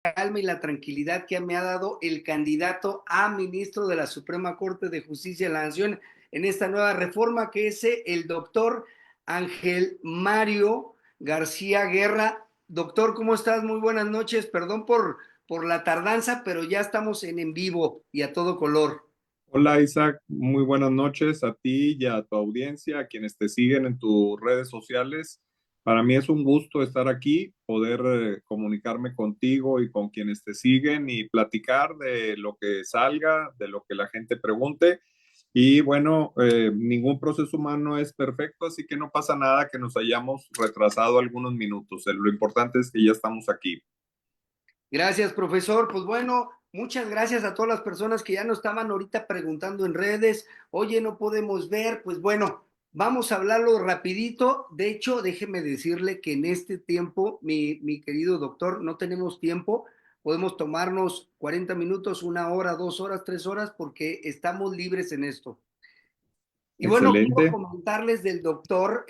calma y la tranquilidad que me ha dado el candidato a ministro de la Suprema Corte de Justicia de la Nación en esta nueva reforma, que es el doctor Ángel Mario García Guerra. Doctor, ¿cómo estás? Muy buenas noches. Perdón por la tardanza, pero ya estamos en vivo y a todo color. Hola Isaac, muy buenas noches a ti y a tu audiencia, a quienes te siguen en tus redes sociales. Para mí es un gusto estar aquí, poder comunicarme contigo y con quienes te siguen y platicar de lo que salga, de lo que la gente pregunte. Y bueno, ningún proceso humano es perfecto, así que no pasa nada que nos hayamos retrasado algunos minutos. Lo importante es que ya estamos aquí. Gracias, profesor. Pues bueno, muchas gracias a todas las personas que ya nos estaban ahorita preguntando en redes. Oye, no podemos ver. Pues bueno, vamos a hablarlo rapidito. De hecho, déjeme decirle que en este tiempo, mi querido doctor, no tenemos tiempo. Podemos tomarnos 40 minutos, 1 hora, 2 horas, 3 horas, porque estamos libres en esto. Y bueno, quiero Excelente. comentarles del doctor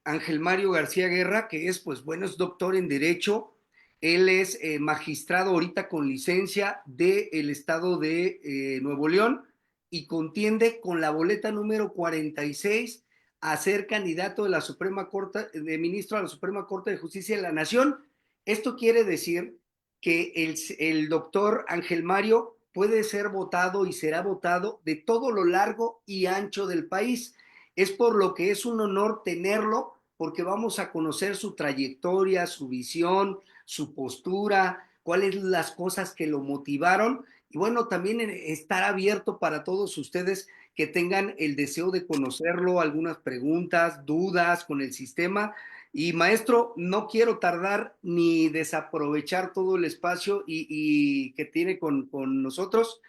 Ángel Mario García Guerra, que es, pues bueno, es doctor en Derecho. Él es magistrado ahorita con licencia del estado de Nuevo León y contiende con la boleta número 46 a ser candidato de la Suprema Corte, de ministro a la Suprema Corte de Justicia de la Nación. Esto quiere decir que el doctor Ángel Mario puede ser votado y será votado de todo lo largo y ancho del país. Es por lo que es un honor tenerlo, porque vamos a conocer su trayectoria, su visión, su postura, cuáles las cosas que lo motivaron y bueno, también estar abierto para todos ustedes que tengan el deseo de conocerlo, algunas preguntas, dudas con el sistema. Y maestro, no quiero tardar ni desaprovechar todo el espacio y que tiene con nosotros.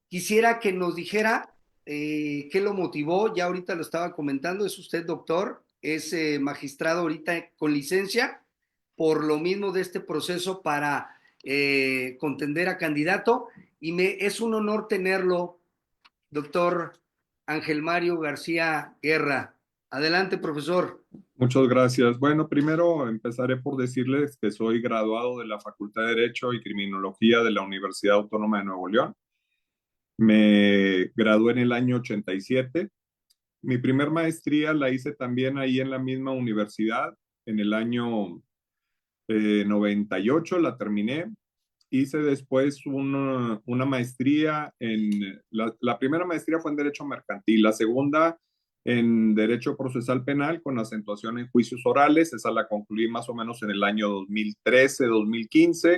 Quisiera que nos dijera qué lo motivó, ya ahorita lo estaba comentando, es usted doctor, es magistrado ahorita con licencia, por lo mismo de este proceso para contender a candidato, y es un honor tenerlo, doctor Ángel Mario García Guerra. Adelante, profesor. Muchas gracias. Bueno, primero empezaré por decirles que soy graduado de la Facultad de Derecho y Criminología de la Universidad Autónoma de Nuevo León. Me gradué en el año 87. Mi primer maestría la hice también ahí en la misma universidad. En el año 98 la terminé. Hice después una maestría la primera maestría fue en Derecho Mercantil, la segunda en Derecho Procesal Penal con acentuación en juicios orales. Esa la concluí más o menos en el año 2013, 2015.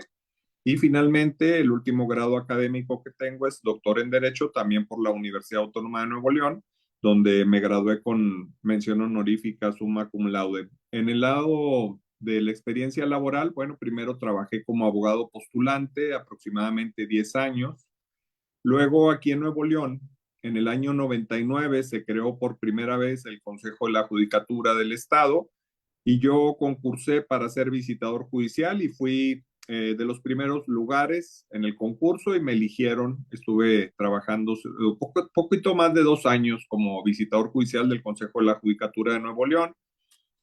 Y finalmente, el último grado académico que tengo es doctor en Derecho, también por la Universidad Autónoma de Nuevo León, donde me gradué con mención honorífica summa cum laude. En el lado de la experiencia laboral, bueno, primero trabajé como abogado postulante aproximadamente 10 años. Luego aquí en Nuevo León, en el año 99 se creó por primera vez el Consejo de la Judicatura del Estado y yo concursé para ser visitador judicial y fui de los primeros lugares en el concurso y me eligieron. Estuve trabajando poquito más de 2 años como visitador judicial del Consejo de la Judicatura de Nuevo León.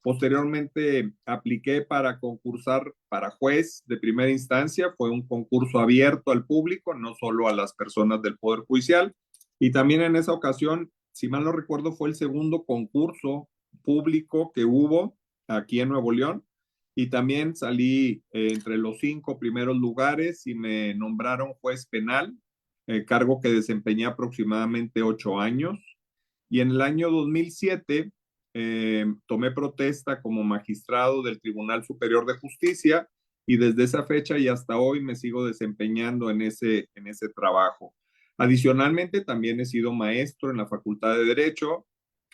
Posteriormente apliqué para concursar para juez de primera instancia. Fue un concurso abierto al público, no solo a las personas del Poder Judicial. Y también en esa ocasión, si mal no recuerdo, fue el segundo concurso público que hubo aquí en Nuevo León. Y también salí entre los 5 primeros lugares y me nombraron juez penal, cargo que desempeñé aproximadamente 8 años. Y en el año 2007 tomé protesta como magistrado del Tribunal Superior de Justicia y desde esa fecha y hasta hoy me sigo desempeñando en ese trabajo. Adicionalmente, también he sido maestro en la Facultad de Derecho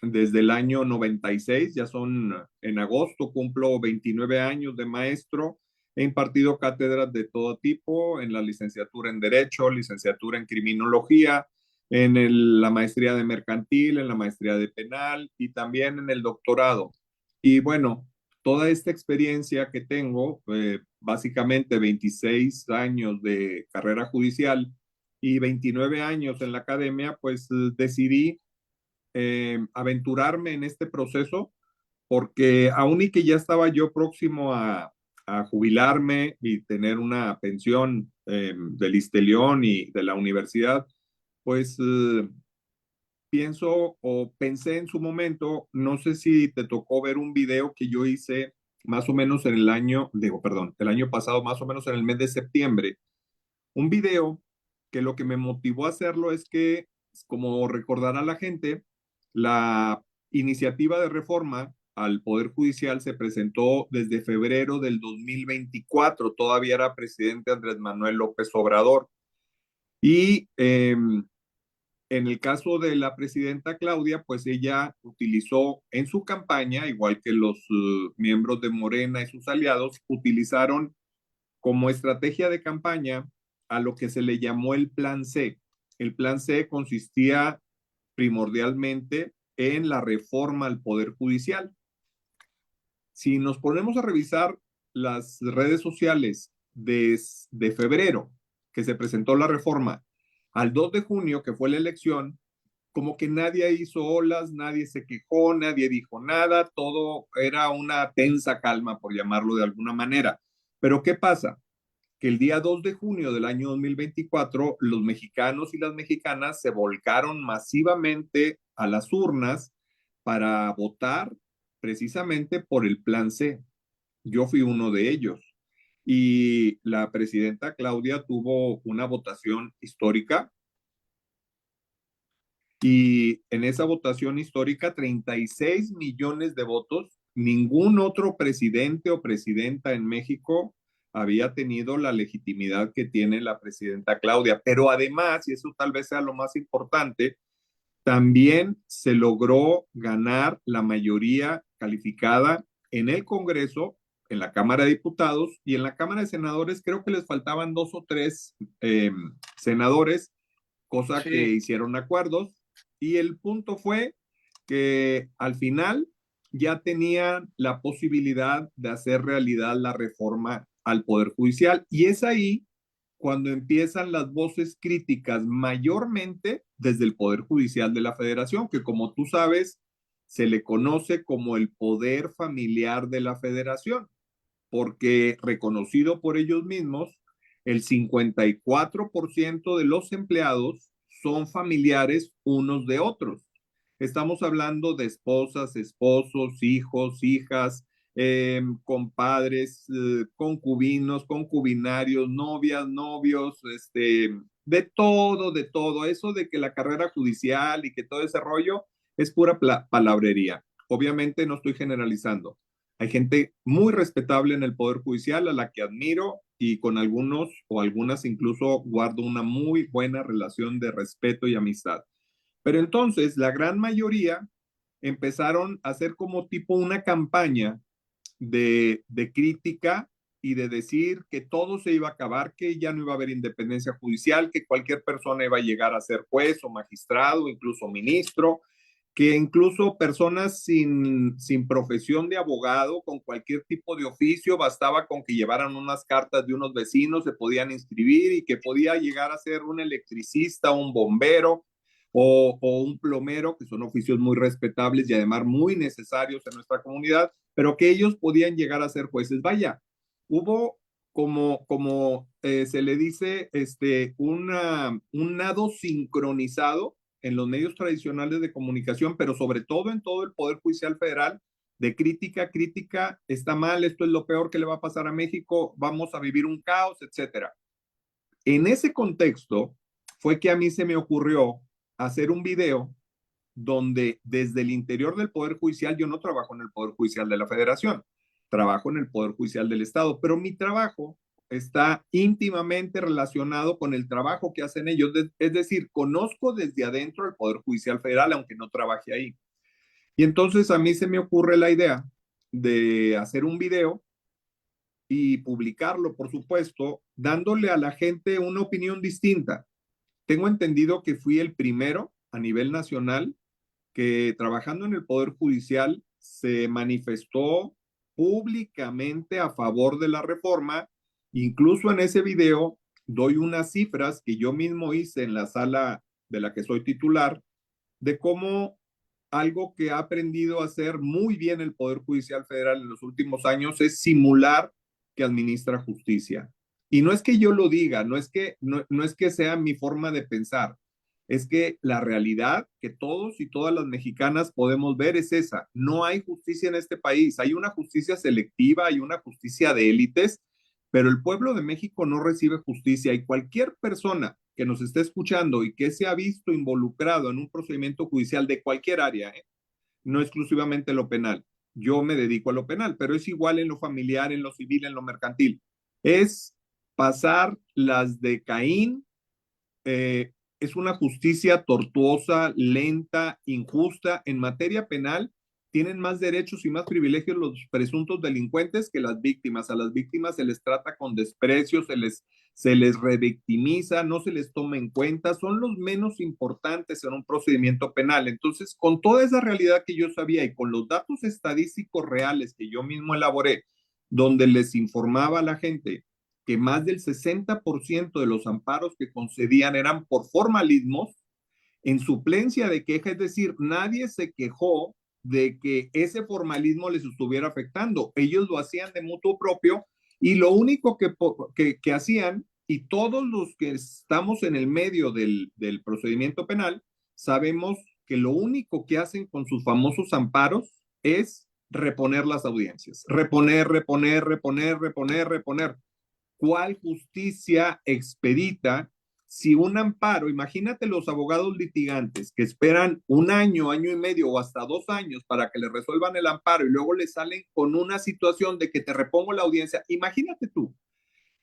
desde el año 96, ya son en agosto, cumplo 29 años de maestro. He impartido cátedras de todo tipo en la licenciatura en Derecho, licenciatura en Criminología, en la maestría de mercantil, en la maestría de penal y también en el doctorado. Y bueno, toda esta experiencia que tengo, básicamente 26 años de carrera judicial y 29 años en la academia, pues decidí aventurarme en este proceso porque aún y que ya estaba yo próximo a a jubilarme y tener una pensión del Istelión y de la universidad, pues pienso o pensé en su momento, no sé si te tocó ver un video que yo hice más o menos en el año, digo, perdón, el año pasado, más o menos en el mes de septiembre, un video que lo que me motivó a hacerlo es que, como recordará la gente, la iniciativa de reforma al Poder Judicial se presentó desde febrero del 2024, todavía era presidente Andrés Manuel López Obrador. Y en el caso de la presidenta Claudia, pues ella utilizó en su campaña, igual que los miembros de Morena y sus aliados, utilizaron como estrategia de campaña a lo que se le llamó el Plan C. El Plan C consistía primordialmente en la reforma al Poder Judicial. Si nos ponemos a revisar las redes sociales de febrero, que se presentó la reforma, al 2 de junio, que fue la elección, como que nadie hizo olas, nadie se quejó, nadie dijo nada, todo era una tensa calma, por llamarlo de alguna manera. Pero ¿qué pasa? Que el día 2 de junio del año 2024, los mexicanos y las mexicanas se volcaron masivamente a las urnas para votar precisamente por el Plan C. Yo fui uno de ellos. Y la presidenta Claudia tuvo una votación histórica y en esa votación histórica, 36 millones de votos. Ningún otro presidente o presidenta en México había tenido la legitimidad que tiene la presidenta Claudia. Pero además, y eso tal vez sea lo más importante, también se logró ganar la mayoría calificada en el Congreso, en la Cámara de Diputados y en la Cámara de Senadores. Creo que les faltaban dos o tres senadores, cosa que Sí. hicieron acuerdos. Y el punto fue que al final ya tenían la posibilidad de hacer realidad la reforma al Poder Judicial. Y es ahí cuando empiezan las voces críticas, mayormente desde el Poder Judicial de la Federación, que como tú sabes, se le conoce como el poder familiar de la Federación, porque reconocido por ellos mismos, el 54% de los empleados son familiares unos de otros. Estamos hablando de esposas, esposos, hijos, hijas, compadres, concubinos, concubinarios, novias, novios, de todo, de todo. Eso de que la carrera judicial y que todo ese rollo es pura palabrería. Obviamente no estoy generalizando. Hay gente muy respetable en el Poder Judicial a la que admiro y con algunos o algunas incluso guardo una muy buena relación de respeto y amistad. Pero entonces la gran mayoría empezaron a hacer como tipo una campaña de crítica y de decir que todo se iba a acabar, que ya no iba a haber independencia judicial, que cualquier persona iba a llegar a ser juez o magistrado, incluso ministro, que incluso personas sin profesión de abogado, con cualquier tipo de oficio, bastaba con que llevaran unas cartas de unos vecinos, se podían inscribir y que podía llegar a ser un electricista, un bombero o un plomero, que son oficios muy respetables y además muy necesarios en nuestra comunidad, pero que ellos podían llegar a ser jueces. Vaya, hubo se le dice, un nado sincronizado en los medios tradicionales de comunicación, pero sobre todo en todo el Poder Judicial Federal, de crítica, crítica, está mal, esto es lo peor que le va a pasar a México, vamos a vivir un caos, etcétera. En ese contexto fue que a mí se me ocurrió hacer un video donde desde el interior del Poder Judicial, yo no trabajo en el Poder Judicial de la Federación, trabajo en el Poder Judicial del Estado, pero mi trabajo está íntimamente relacionado con el trabajo que hacen ellos, es decir, conozco desde adentro el Poder Judicial Federal, aunque no trabaje ahí. Y entonces a mí se me ocurre la idea de hacer un video y publicarlo, por supuesto, dándole a la gente una opinión distinta. Tengo entendido que fui el primero a nivel nacional que trabajando en el Poder Judicial se manifestó públicamente a favor de la reforma. Incluso en ese video doy unas cifras que yo mismo hice en la sala de la que soy titular, de cómo algo que ha aprendido a hacer muy bien el Poder Judicial Federal en los últimos años es simular que administra justicia. Y no es que yo lo diga, no es que sea mi forma de pensar, es que la realidad que todos y todas las mexicanas podemos ver es esa. No hay justicia en este país, hay una justicia selectiva, hay una justicia de élites, pero el pueblo de México no recibe justicia y cualquier persona que nos esté escuchando y que se ha visto involucrado en un procedimiento judicial de cualquier área, no exclusivamente lo penal. Yo me dedico a lo penal, pero es igual en lo familiar, en lo civil, en lo mercantil. Es pasar las de Caín, es una justicia tortuosa, lenta, injusta. En materia penal, tienen más derechos y más privilegios los presuntos delincuentes que las víctimas. A las víctimas se les trata con desprecio, se les revictimiza, no se les toma en cuenta, son los menos importantes en un procedimiento penal. Entonces, con toda esa realidad que yo sabía y con los datos estadísticos reales que yo mismo elaboré, donde les informaba a la gente que más del 60% de los amparos que concedían eran por formalismos, en suplencia de queja, es decir, nadie se quejó de que ese formalismo les estuviera afectando. Ellos lo hacían de mutuo propio y lo único que hacían, y todos los que estamos en el medio del procedimiento penal, sabemos que lo único que hacen con sus famosos amparos es reponer las audiencias. Reponer, reponer, reponer, reponer, reponer. ¿Cuál justicia expedita si un amparo, imagínate los abogados litigantes que esperan un año, año y medio o hasta 2 años para que le resuelvan el amparo y luego le salen con una situación de que te repongo la audiencia? Imagínate tú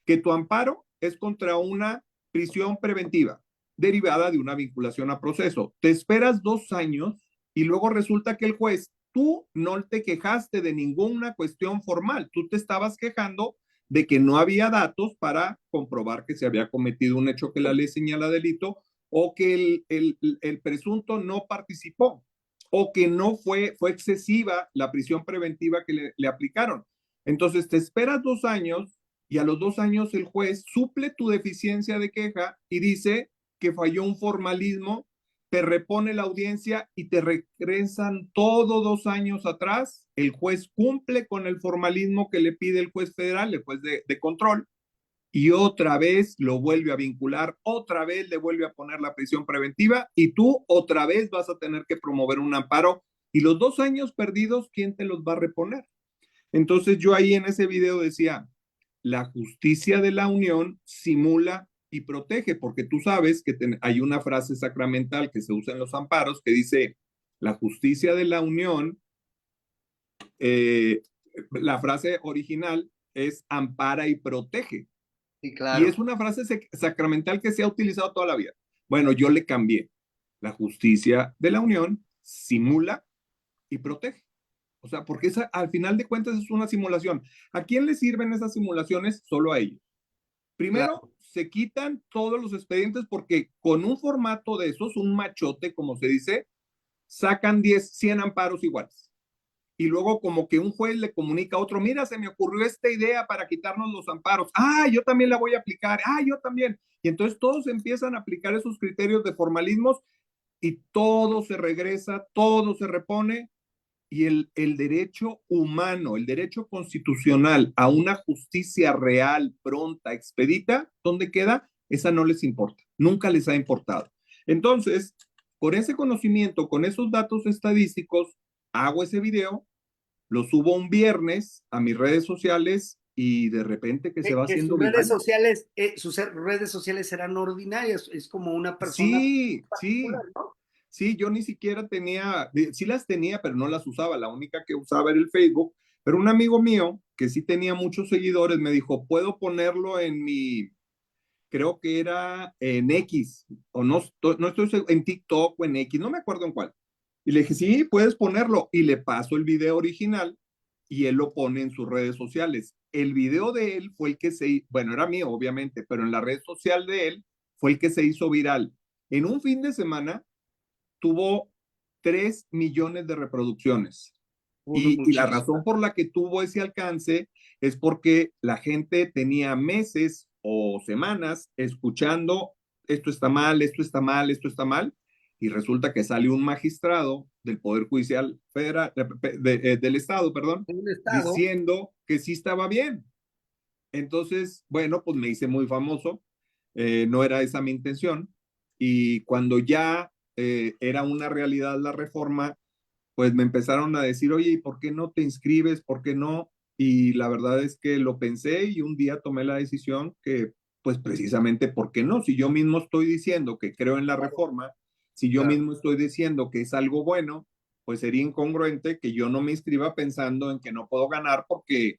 que tu amparo es contra una prisión preventiva derivada de una vinculación a proceso. Te esperas 2 años y luego resulta que el juez, tú no te quejaste de ninguna cuestión formal, tú te estabas quejando de que no había datos para comprobar que se había cometido un hecho que la ley señala delito o que el presunto no participó o que no fue excesiva la prisión preventiva que le aplicaron. Entonces te esperas 2 años y a los 2 años el juez suple tu deficiencia de queja y dice que falló un formalismo, te repone la audiencia y te regresan todo 2 años atrás. El juez cumple con el formalismo que le pide el juez federal, el juez de control, y otra vez lo vuelve a vincular, otra vez le vuelve a poner la prisión preventiva y tú otra vez vas a tener que promover un amparo. Y los 2 años perdidos, ¿quién te los va a reponer? Entonces yo ahí en ese video decía, la justicia de la unión simula y protege, porque tú sabes que hay una frase sacramental que se usa en los amparos que dice, la justicia de la unión, eh, la frase original es ampara y protege. Sí, Y claro. es una frase sacramental que se ha utilizado toda la vida. Bueno, yo le cambié. La justicia de la unión simula y protege. O sea, porque esa, al final de cuentas es una simulación. ¿A quién le sirven esas simulaciones? Solo a ellos. Primero, Claro. se quitan todos los expedientes porque con un formato de esos, un machote, como se dice, sacan 10, 100 amparos iguales. Y luego como que un juez le comunica a otro, mira, se me ocurrió esta idea para quitarnos los amparos. Ah, yo también la voy a aplicar. Ah, yo también. Y entonces todos empiezan a aplicar esos criterios de formalismos y todo se regresa, todo se repone y el derecho humano, el derecho constitucional a una justicia real, pronta, expedita, ¿dónde queda? Esa no les importa, nunca les ha importado. Entonces, con ese conocimiento, con esos datos estadísticos, hago ese video, lo subo un viernes a mis redes sociales y de repente que se va Que haciendo viral. sus redes sociales eran ordinarias, es como una persona Sí, particular, sí, ¿no? sí, yo ni siquiera tenía, sí las tenía, pero no las usaba. La única que usaba era el Facebook. Pero un amigo mío que sí tenía muchos seguidores me dijo, ¿puedo ponerlo en mi, creo que era en X, o no estoy seguro, en TikTok o en X, no me acuerdo en cuál? Y le dije, sí, puedes ponerlo. Y le paso el video original y él lo pone en sus redes sociales. El video de él fue el que bueno, era mío, obviamente, pero en la red social de él fue el que se hizo viral. En un fin de semana tuvo 3 millones de reproducciones. Y la Muchísimo. razón por la que tuvo ese alcance es porque la gente tenía meses o semanas escuchando esto está mal, esto está mal, esto está mal, y resulta que sale un magistrado del Poder Judicial Federal, del Estado, perdón, En un estado, diciendo que sí estaba bien. Entonces, bueno, pues me hice muy famoso, no era esa mi intención, y cuando ya era una realidad la reforma, pues me empezaron a decir, oye, ¿y por qué no te inscribes? ¿Por qué no? Y la verdad es que lo pensé y un día tomé la decisión que, pues precisamente, ¿por qué no? Si yo mismo estoy diciendo que creo en la Claro, reforma, si yo claro. mismo estoy diciendo que es algo bueno, pues sería incongruente que yo no me inscriba pensando en que no puedo ganar porque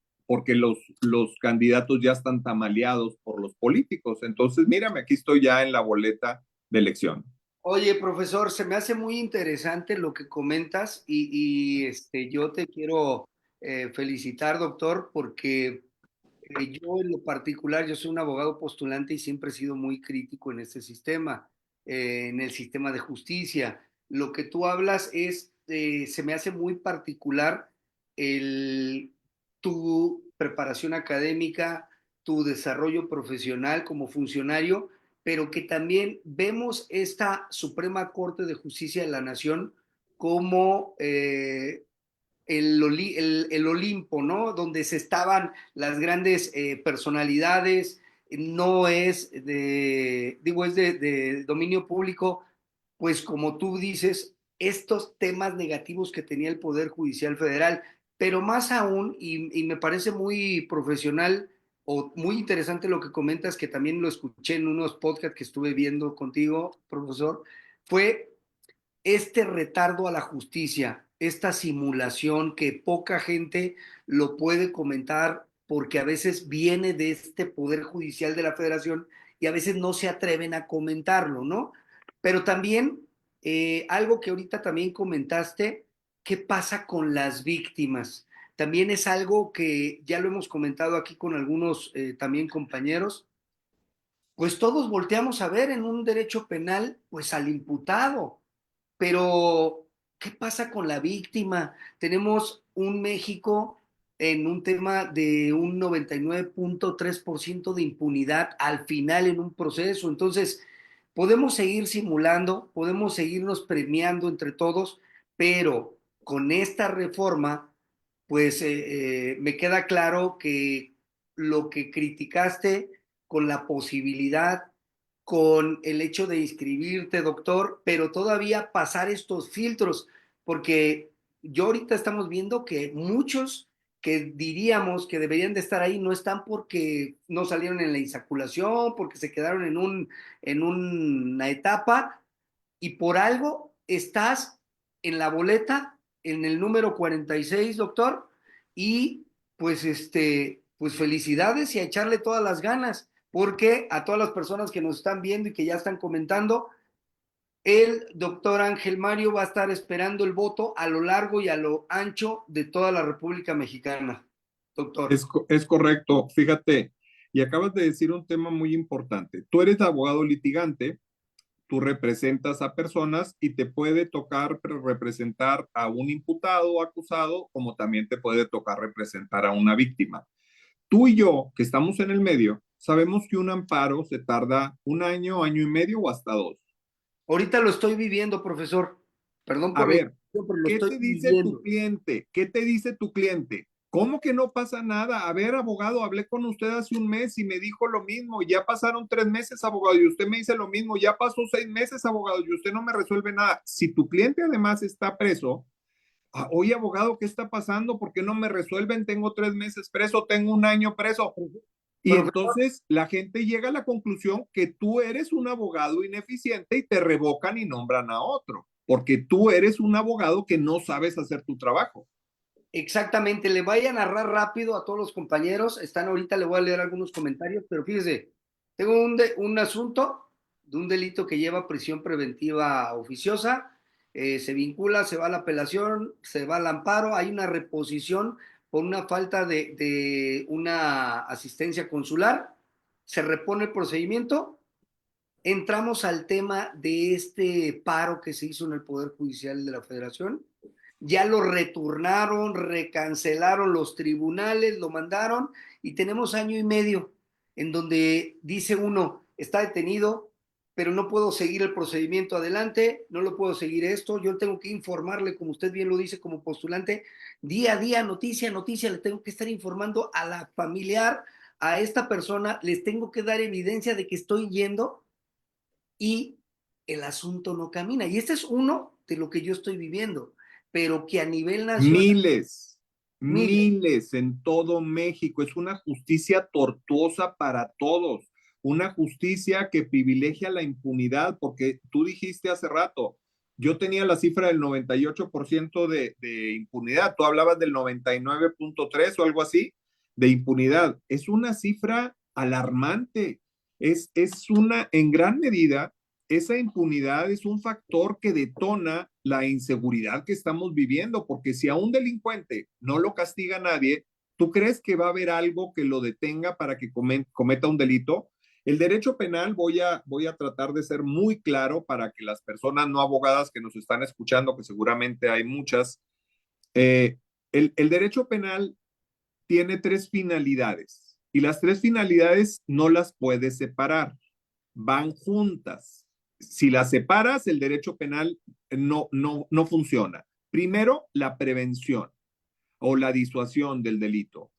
los candidatos ya están tamaleados por los políticos. Entonces, mírame, aquí estoy ya en la boleta de elección. Oye, profesor, se me hace muy interesante lo que comentas yo te quiero felicitar, doctor, porque yo en lo particular, yo soy un abogado postulante y siempre he sido muy crítico en este sistema, en el sistema de justicia. Lo que tú hablas se me hace muy particular el, tu preparación académica, tu desarrollo profesional como funcionario, pero que también vemos esta Suprema Corte de Justicia de la Nación como el Olimpo, ¿no? Donde se estaban las grandes personalidades, no es digo, es de dominio público, pues como tú dices, estos temas negativos que tenía el Poder Judicial Federal, pero más aún, y me parece muy profesional o muy interesante lo que comentas, que también lo escuché en unos podcasts que estuve viendo contigo, profesor, fue este retardo a la justicia, esta simulación que poca gente lo puede comentar porque a veces viene de este Poder Judicial de la Federación y a veces no se atreven a comentarlo, ¿no? Pero también algo que ahorita también comentaste, ¿qué pasa con las víctimas? También es algo que ya lo hemos comentado aquí con algunos también compañeros, pues todos volteamos a ver en un derecho penal, pues al imputado, pero, ¿qué pasa con la víctima? Tenemos un México en un tema de un 99.3% de impunidad al final en un proceso. Entonces, podemos seguir simulando, podemos seguirnos premiando entre todos, pero con esta reforma, pues me queda claro que lo que criticaste con la posibilidad, con el hecho de inscribirte, doctor, pero todavía pasar estos filtros, porque yo ahorita estamos viendo que muchos que diríamos que deberían de estar ahí no están porque no salieron en la insaculación, porque se quedaron en una etapa y por algo estás en la boleta, en el número 46, doctor, y pues pues felicidades y a echarle todas las ganas, porque a todas las personas que nos están viendo y que ya están comentando, el doctor Ángel Mario va a estar esperando el voto a lo largo y a lo ancho de toda la República Mexicana, doctor. Es correcto, fíjate, y acabas de decir un tema muy importante. Tú eres abogado litigante, tú representas a personas y te puede tocar representar a un imputado o acusado, como también te puede tocar representar a una víctima. Tú y yo, que estamos en el medio, sabemos que un amparo se tarda un año, año y medio o hasta dos. Ahorita lo estoy viviendo, profesor. Perdón A por lo ver, pero lo ¿qué estoy te dice tu viviendo. cliente? ¿Qué te dice tu cliente? ¿Cómo que no pasa nada? A ver, abogado, hablé con usted hace un mes y me dijo lo mismo. Ya pasaron 3 meses, abogado, y usted me dice lo mismo. Ya pasó 6 meses, abogado, y usted no me resuelve nada. Si tu cliente además está preso, oye, abogado, ¿qué está pasando? ¿Por qué no me resuelven? Tengo 3 meses preso, tengo un año preso. Y Profesor, entonces la gente llega a la conclusión que tú eres un abogado ineficiente y te revocan y nombran a otro, porque tú eres un abogado que no sabes hacer tu trabajo. exactamente, le voy a narrar rápido a todos los compañeros. Están ahorita, le voy a leer algunos comentarios, pero fíjese, tengo un asunto de un delito que lleva prisión preventiva oficiosa, se vincula, se va a la apelación, se va al amparo, hay una reposición por una falta de una asistencia consular, se repone el procedimiento, entramos al tema de este paro que se hizo en el Poder Judicial de la Federación, ya lo retornaron, recancelaron los tribunales, lo mandaron y tenemos año y medio en donde dice uno, está detenido, pero no puedo seguir el procedimiento adelante, no lo puedo seguir esto, yo tengo que informarle, como usted bien lo dice, como postulante, día a día, noticia a noticia, le tengo que estar informando a la familiar, a esta persona les tengo que dar evidencia de que estoy yendo y el asunto no camina. Y este es uno de lo que yo estoy viviendo, pero que a nivel nacional, Miles, miles. miles en todo México. Es una justicia tortuosa para todos, una justicia que privilegia la impunidad, porque tú dijiste hace rato, yo tenía la cifra del 98% de impunidad, tú hablabas del 99.3 o algo así de impunidad. Es una cifra alarmante, es una, en gran medida, esa impunidad es un factor que detona la inseguridad que estamos viviendo, porque si a un delincuente no lo castiga nadie, ¿tú crees que va a haber algo que lo detenga para que cometa un delito? El derecho penal, voy a tratar de ser muy claro para que las personas no abogadas que nos están escuchando, que seguramente hay muchas, eh, el derecho penal tiene tres finalidades y las tres finalidades no las puedes separar, van juntas. Si las separas, el derecho penal no funciona. Primero, la prevención o la disuasión del delito.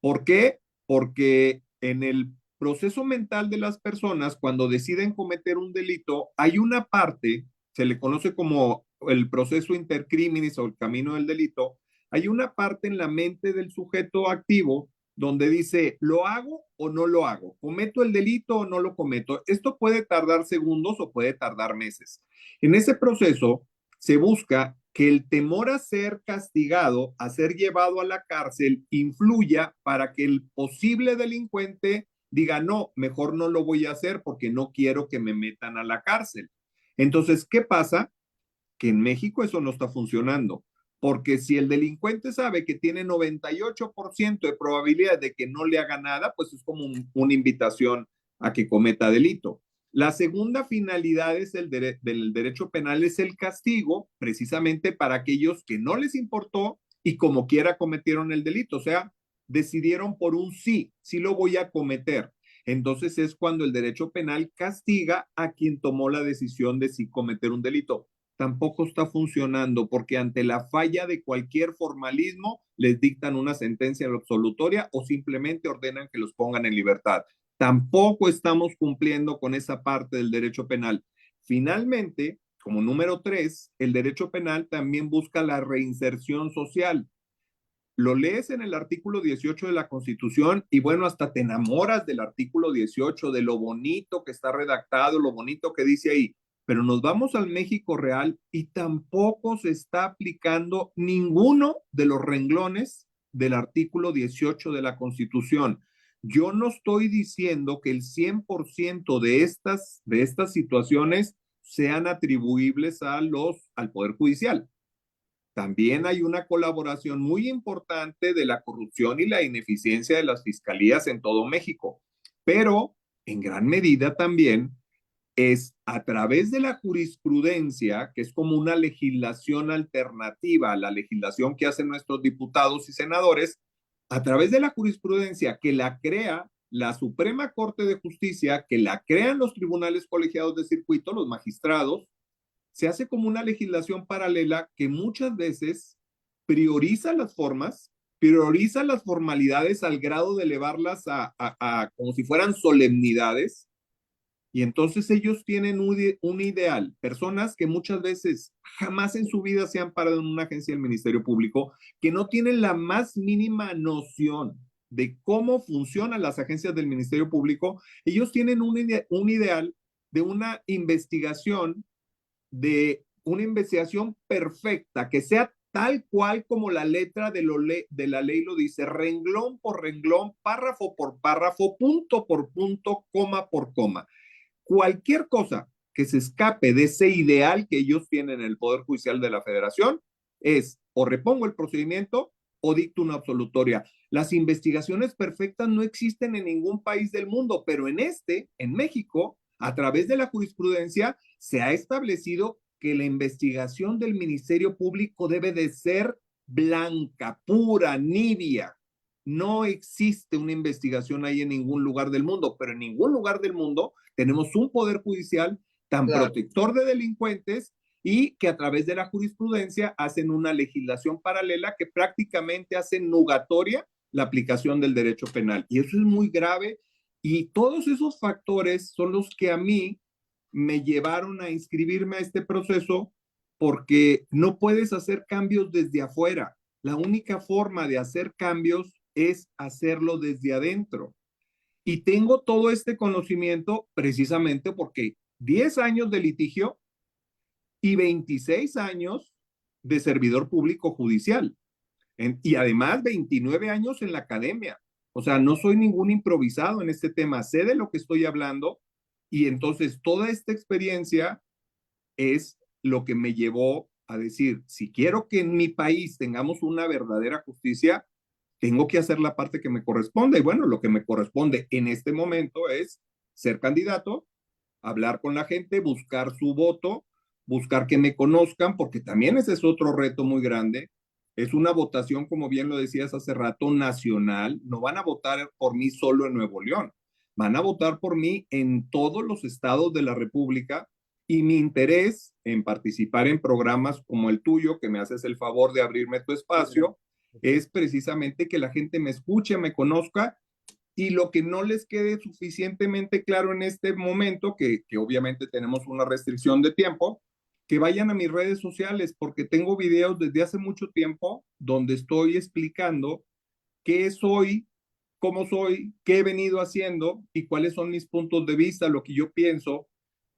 ¿Por qué? Porque en el proceso mental de las personas, cuando deciden cometer un delito, hay una parte, se le conoce como el proceso intercriminis o el camino del delito, hay una parte en la mente del sujeto activo donde dice, ¿lo hago o no lo hago? ¿Cometo el delito o no lo cometo? Esto puede tardar segundos o puede tardar meses. En ese proceso se busca que el temor a ser castigado, a ser llevado a la cárcel, influya para que el posible delincuente diga, no, mejor no lo voy a hacer porque no quiero que me metan a la cárcel. Entonces, ¿qué pasa? Que en México eso no está funcionando. Porque si el delincuente sabe que tiene 98% de probabilidad de que no le haga nada, pues es como una invitación a que cometa delito. La segunda finalidad es del derecho penal es el castigo, precisamente para aquellos que no les importó y como quiera cometieron el delito, o sea, decidieron por un sí, sí lo voy a cometer. Entonces es cuando el derecho penal castiga a quien tomó la decisión de sí cometer un delito. Tampoco está funcionando porque ante la falla de cualquier formalismo les dictan una sentencia absolutoria o simplemente ordenan que los pongan en libertad. Tampoco estamos cumpliendo con esa parte del derecho penal. Finalmente, como número tres, el derecho penal también busca la reinserción social. Lo lees en el artículo 18 de la Constitución y bueno, hasta te enamoras del artículo 18, de lo bonito que está redactado, lo bonito que dice ahí, pero nos vamos al México real y tampoco se está aplicando ninguno de los renglones del artículo 18 de la Constitución. Yo no estoy diciendo que el 100% de estas situaciones sean atribuibles al Poder Judicial. También hay una colaboración muy importante de la corrupción y la ineficiencia de las fiscalías en todo México, pero en gran medida también es a través de la jurisprudencia, que es como una legislación alternativa a la legislación que hacen nuestros diputados y senadores, a través de la jurisprudencia que la crea la Suprema Corte de Justicia, que la crean los tribunales colegiados de circuito, los magistrados, se hace como una legislación paralela que muchas veces prioriza las formas, prioriza las formalidades al grado de elevarlas a como si fueran solemnidades. Y entonces ellos tienen un ideal, personas que muchas veces jamás en su vida se han parado en una agencia del Ministerio Público, que no tienen la más mínima noción de cómo funcionan las agencias del Ministerio Público. Ellos tienen un ideal de una investigación perfecta, que sea tal cual como la letra de la ley lo dice, renglón por renglón, párrafo por párrafo, punto por punto, coma por coma. Cualquier cosa que se escape de ese ideal que ellos tienen en el Poder Judicial de la Federación es o repongo el procedimiento o dicto una absolutoria. Las investigaciones perfectas no existen en ningún país del mundo, pero en México, a través de la jurisprudencia, se ha establecido que la investigación del Ministerio Público debe de ser blanca, pura, nibia. No existe una investigación ahí en ningún lugar del mundo, pero en ningún lugar del mundo tenemos un poder judicial tan Claro. protector de delincuentes y que a través de la jurisprudencia hacen una legislación paralela que prácticamente hace nugatoria la aplicación del derecho penal. Y eso es muy grave y todos esos factores son los que a mí me llevaron a inscribirme a este proceso porque no puedes hacer cambios desde afuera. La única forma de hacer cambios es hacerlo desde adentro. Y tengo todo este conocimiento precisamente porque 10 años de litigio y 26 años de servidor público judicial. Y además 29 años en la academia. O sea, no soy ningún improvisado en este tema, sé de lo que estoy hablando y entonces toda esta experiencia es lo que me llevó a decir, si quiero que en mi país tengamos una verdadera justicia, tengo que hacer la parte que me corresponde. Y bueno, lo que me corresponde en este momento es ser candidato, hablar con la gente, buscar su voto, buscar que me conozcan, porque también ese es otro reto muy grande. Es una votación, como bien lo decías hace rato, nacional. No van a votar por mí solo en Nuevo León, van a votar por mí en todos los estados de la República y mi interés en participar en programas como el tuyo, que me haces el favor de abrirme tu espacio, es precisamente que la gente me escuche, me conozca y lo que no les quede suficientemente claro en este momento, que obviamente tenemos una restricción de tiempo, que vayan a mis redes sociales porque tengo videos desde hace mucho tiempo donde estoy explicando qué soy, cómo soy, qué he venido haciendo y cuáles son mis puntos de vista, lo que yo pienso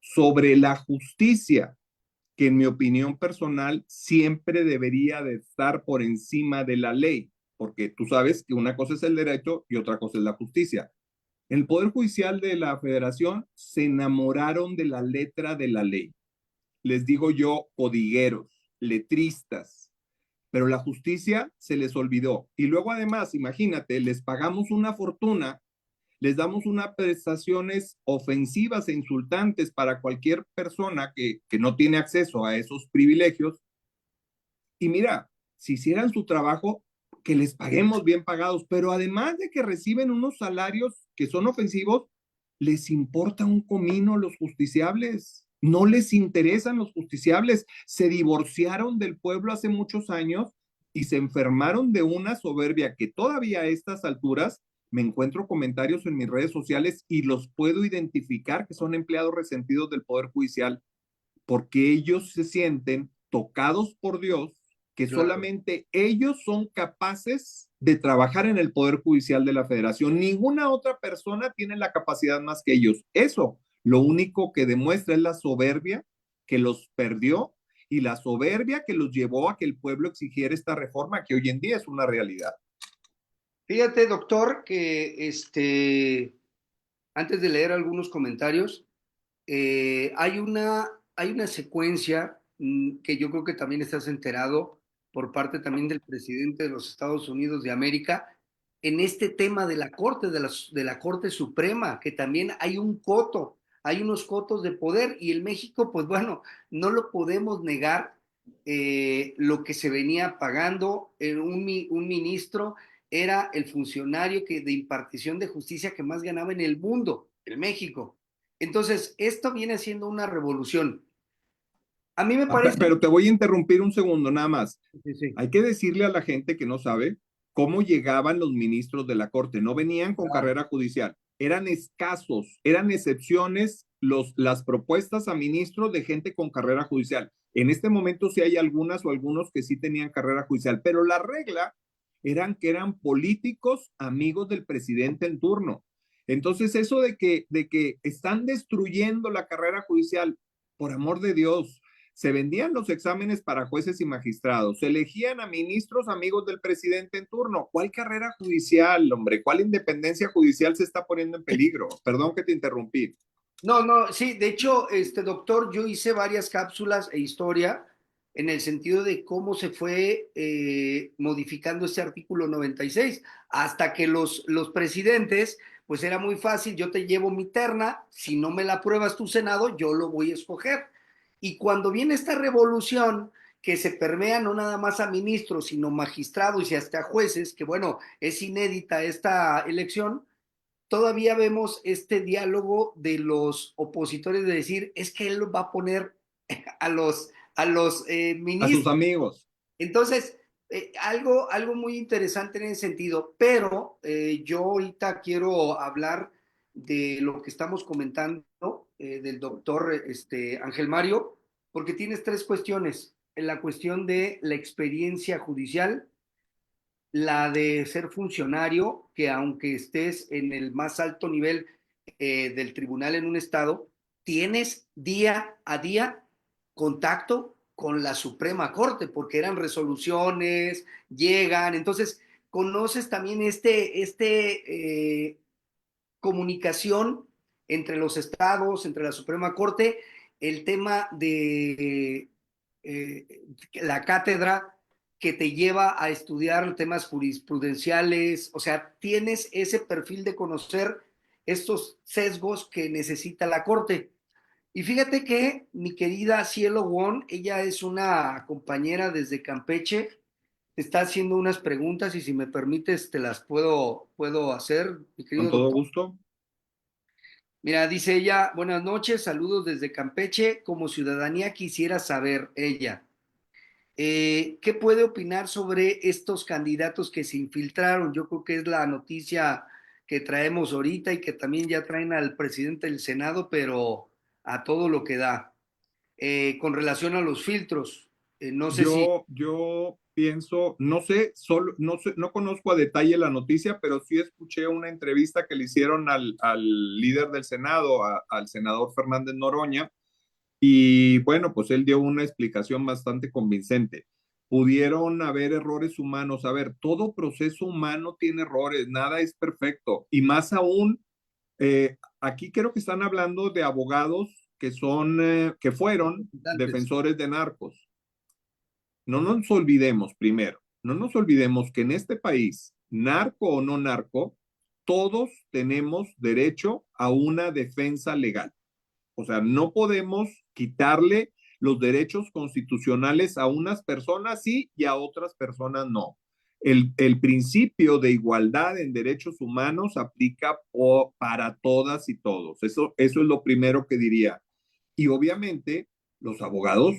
sobre la justicia, que en mi opinión personal siempre debería de estar por encima de la ley, porque tú sabes que una cosa es el derecho y otra cosa es la justicia. El Poder Judicial de la Federación se enamoraron de la letra de la ley. Les digo yo, codigueros, letristas, pero la justicia se les olvidó. Y luego además, imagínate, les pagamos una fortuna, les damos unas prestaciones ofensivas e insultantes para cualquier persona que no tiene acceso a esos privilegios. Y mira, si hicieran su trabajo, que les paguemos bien pagados, pero además de que reciben unos salarios que son ofensivos, les importa un comino los justiciables. No les interesan los justiciables. Se divorciaron del pueblo hace muchos años y se enfermaron de una soberbia que todavía a estas alturas me encuentro comentarios en mis redes sociales y los puedo identificar que son empleados resentidos del Poder Judicial porque ellos se sienten tocados por Dios, que Claro. solamente ellos son capaces de trabajar en el Poder Judicial de la Federación. Ninguna otra persona tiene la capacidad más que ellos. Eso lo único que demuestra es la soberbia que los perdió y la soberbia que los llevó a que el pueblo exigiera esta reforma que hoy en día es una realidad. Fíjate, doctor, que antes de leer algunos comentarios, hay una secuencia que yo creo que también estás enterado por parte también del presidente de los Estados Unidos de América en este tema de la Corte, de la Corte Suprema, que también hay un coto, hay unos cotos de poder y en México, pues bueno, no lo podemos negar, lo que se venía pagando en un ministro era el funcionario de impartición de justicia que más ganaba en el mundo, en México. Entonces, esto viene siendo una revolución. A mí me parece... Pero te voy a interrumpir un segundo nada más. Sí, sí, Hay que decirle a la gente que no sabe cómo llegaban los ministros de la Corte. No venían con claro. carrera judicial. Eran escasos, eran excepciones las propuestas a ministros de gente con carrera judicial. En este momento sí hay algunas o algunos que sí tenían carrera judicial, pero la regla eran que eran políticos amigos del presidente en turno. Entonces, eso de que están destruyendo la carrera judicial, por amor de Dios, se vendían los exámenes para jueces y magistrados, se elegían a ministros amigos del presidente en turno. ¿Cuál carrera judicial, hombre? ¿Cuál independencia judicial se está poniendo en peligro? Perdón que te interrumpí. No, no, sí, de hecho, doctor, yo hice varias cápsulas e historia en el sentido de cómo se fue modificando ese artículo 96 hasta que los presidentes, pues era muy fácil, yo te llevo mi terna, si no me la apruebas tu Senado, yo lo voy a escoger. Y cuando viene esta revolución que se permea no nada más a ministros, sino magistrados y hasta jueces, que bueno, es inédita esta elección, todavía vemos este diálogo de los opositores de decir, es que él va a poner a los A sus ministros. amigos. Entonces, algo muy interesante en ese sentido, pero yo ahorita quiero hablar de lo que estamos comentando del doctor Ángel Mario, porque tienes tres cuestiones. La cuestión de la experiencia judicial, la de ser funcionario, que aunque estés en el más alto nivel del tribunal en un estado, tienes día a día contacto con la Suprema Corte, porque eran resoluciones, llegan, entonces conoces también comunicación entre los estados, entre la Suprema Corte, el tema de la cátedra que te lleva a estudiar temas jurisprudenciales, o sea, tienes ese perfil de conocer estos sesgos que necesita la Corte. Y fíjate que mi querida Cielo Won, ella es una compañera desde Campeche, te está haciendo unas preguntas y si me permites te las puedo hacer, mi Con querido todo doctor. gusto. Mira, dice ella, buenas noches, saludos desde Campeche. Como ciudadanía quisiera saber ella, ¿qué puede opinar sobre estos candidatos que se infiltraron? Yo creo que es la noticia que traemos ahorita y que también ya traen al presidente del Senado, pero a todo lo que da. Con relación a los filtros, no sé si Yo pienso, no sé, solo, no sé, no conozco a detalle la noticia, pero sí escuché una entrevista que le hicieron al líder del Senado, al senador Fernández Noroña, y bueno, pues él dio una explicación bastante convincente. Pudieron haber errores humanos. A ver, todo proceso humano tiene errores, nada es perfecto. Y más aún, aquí creo que están hablando de abogados que fueron representantes. defensores de narcos. No nos olvidemos, primero, no nos olvidemos que en este país, narco o no narco, todos tenemos derecho a una defensa legal. O sea, no podemos quitarle los derechos constitucionales a unas personas sí y a otras personas no. El principio de igualdad en derechos humanos aplica para todas y todos. Eso es lo primero que diría. Y obviamente los abogados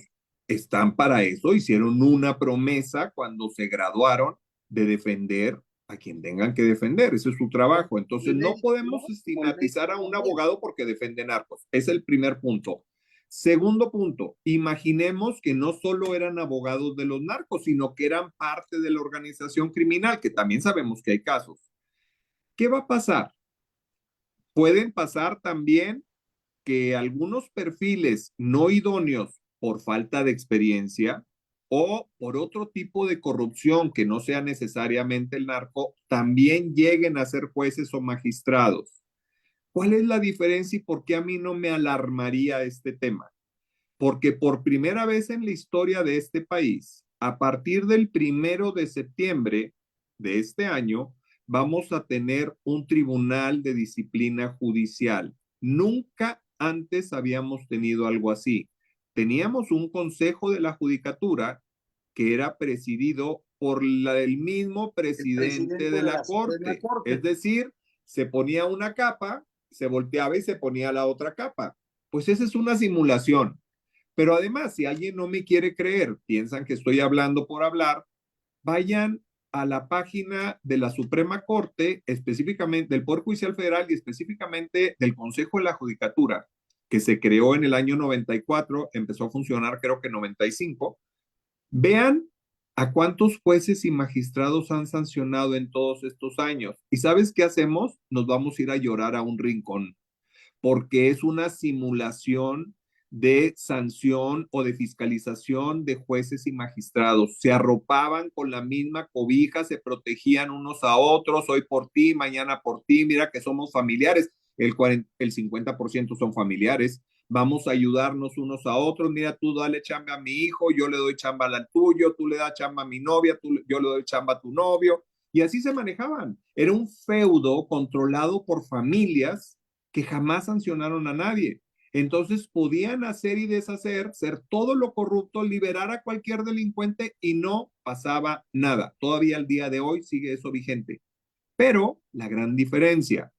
están para eso, hicieron una promesa cuando se graduaron de defender a quien tengan que defender, ese es su trabajo. Entonces no podemos estigmatizar a un abogado porque defiende narcos, es el primer punto. Segundo punto, imaginemos que no solo eran abogados de los narcos, sino que eran parte de la organización criminal, que también sabemos que hay casos. ¿Qué va a pasar? Pueden pasar también que algunos perfiles no idóneos por falta de experiencia o por otro tipo de corrupción que no sea necesariamente el narco, también lleguen a ser jueces o magistrados. ¿Cuál es la diferencia y por qué a mí no me alarmaría este tema? Porque por primera vez en la historia de este país, a partir del 1 de septiembre de este año, vamos a tener un tribunal de disciplina judicial. Nunca antes habíamos tenido algo así. Teníamos un consejo de la judicatura que era presidido por el mismo El presidente presidente de de la la Suprema Corte. Es Corte. decir, se ponía una capa, se volteaba y se ponía la otra capa. Pues esa es una simulación. Pero además, si alguien no me quiere creer, piensan que estoy hablando por hablar, vayan a la página de la Suprema Corte, específicamente del Poder Judicial Federal y específicamente del Consejo de la Judicatura, que se creó en el año 94, empezó a funcionar creo que en 95. Vean a cuántos jueces y magistrados han sancionado en todos estos años. ¿Y sabes qué hacemos? Nos vamos a ir a llorar a un rincón porque es una simulación de sanción o de fiscalización de jueces y magistrados. Se arropaban con la misma cobija, se protegían unos a otros, hoy por ti, mañana por ti, mira que somos familiares, el 50% son familiares, vamos a ayudarnos unos a otros, mira tú dale chamba a mi hijo, yo le doy chamba al tuyo, tú le das chamba a mi novia, yo le doy chamba a tu novio, y así se manejaban. Era un feudo controlado por familias que jamás sancionaron a nadie. Entonces podían hacer y deshacer, ser todo lo corrupto, liberar a cualquier delincuente y no pasaba nada. Todavía al día de hoy sigue eso vigente. Pero la gran diferencia,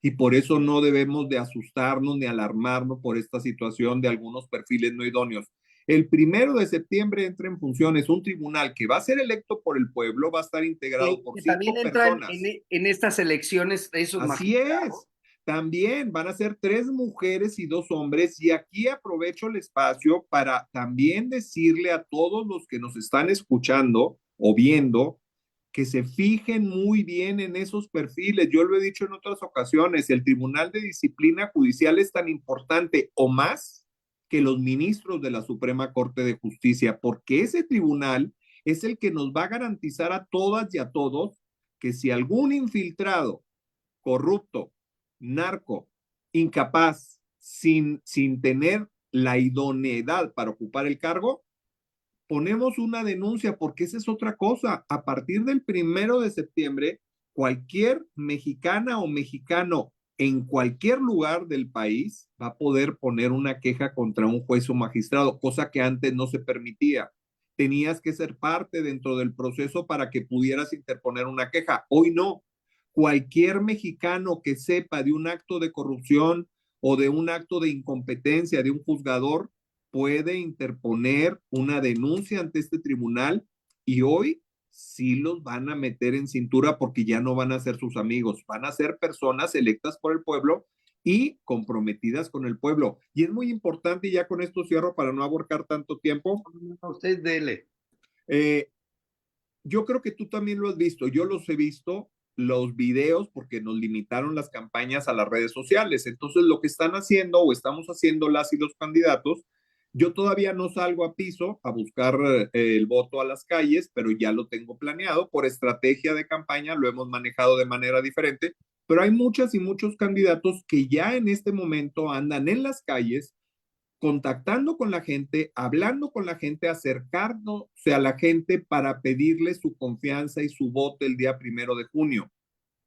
y por eso no debemos de asustarnos ni alarmarnos por esta situación de algunos perfiles no idóneos, El 1 de septiembre entra en funciones un tribunal que va a ser electo por el pueblo, va a estar integrado por Que también 5 entran personas. en estas elecciones esos Así magistrados. es. También van a ser 3 mujeres y 2 hombres, y aquí aprovecho el espacio para también decirle a todos los que nos están escuchando o viendo que se fijen muy bien en esos perfiles. Yo lo he dicho en otras ocasiones, el Tribunal de Disciplina Judicial es tan importante o más que los ministros de la Suprema Corte de Justicia, porque ese tribunal es el que nos va a garantizar a todas y a todos que si algún infiltrado, corrupto, narco, incapaz, sin tener la idoneidad para ocupar el cargo, ponemos una denuncia, porque esa es otra cosa. A partir del 1 de septiembre, cualquier mexicana o mexicano en cualquier lugar del país va a poder poner una queja contra un juez o magistrado, cosa que antes no se permitía. Tenías que ser parte dentro del proceso para que pudieras interponer una queja. Hoy no. Cualquier mexicano que sepa de un acto de corrupción o de un acto de incompetencia de un juzgador puede interponer una denuncia ante este tribunal, y hoy sí los van a meter en cintura porque ya no van a ser sus amigos, van a ser personas electas por el pueblo y comprometidas con el pueblo. Y es muy importante, y ya con esto cierro para no abarcar tanto tiempo, A usted dele. eh, yo creo que tú también lo has visto, yo los he visto, los videos, porque nos limitaron las campañas a las redes sociales. Entonces, lo que están haciendo o estamos haciendo las y los candidatos, yo todavía no salgo a piso a buscar el voto a las calles, pero ya lo tengo planeado. Por estrategia de campaña lo hemos manejado de manera diferente, pero hay muchas y muchos candidatos que ya en este momento andan en las calles contactando con la gente, hablando con la gente, acercándose a la gente para pedirle su confianza y su voto el día 1 de junio.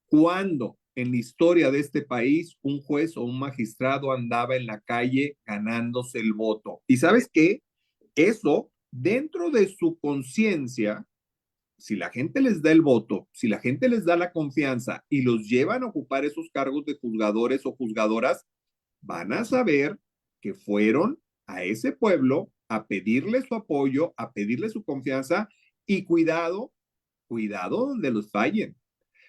¿Cuándo en la historia de este país un juez o un magistrado andaba en la calle ganándose el voto? Y sabes qué, eso dentro de su conciencia, si la gente les da el voto, si la gente les da la confianza y los llevan a ocupar esos cargos de juzgadores o juzgadoras, van a saber que fueron a ese pueblo a pedirle su apoyo, a pedirle su confianza, y cuidado, cuidado donde los fallen.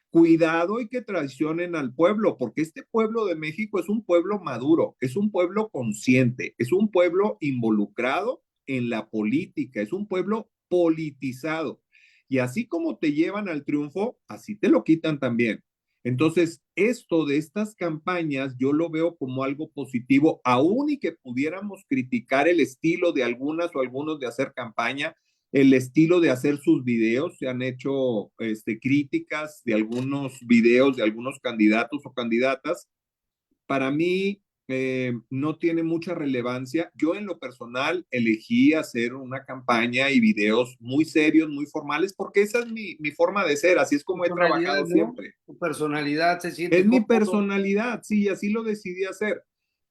Cuidado y que traicionen al pueblo, porque este pueblo de México es un pueblo maduro, es un pueblo consciente, es un pueblo involucrado en la política, es un pueblo politizado. Y así como te llevan al triunfo, así te lo quitan también. Entonces, esto de estas campañas yo lo veo como algo positivo, aún y que pudiéramos criticar el estilo de algunas o algunos de hacer campaña, el estilo de hacer sus videos. Se han hecho críticas de algunos videos de algunos candidatos o candidatas. Para mí no tiene mucha relevancia. Yo en lo personal elegí hacer una campaña y videos muy serios, muy formales, porque esa es mi forma de ser, así es como he Personalidad, trabajado ¿no? siempre. Tu personalidad se Es siente mi cómodo. personalidad, sí, así lo decidí hacer.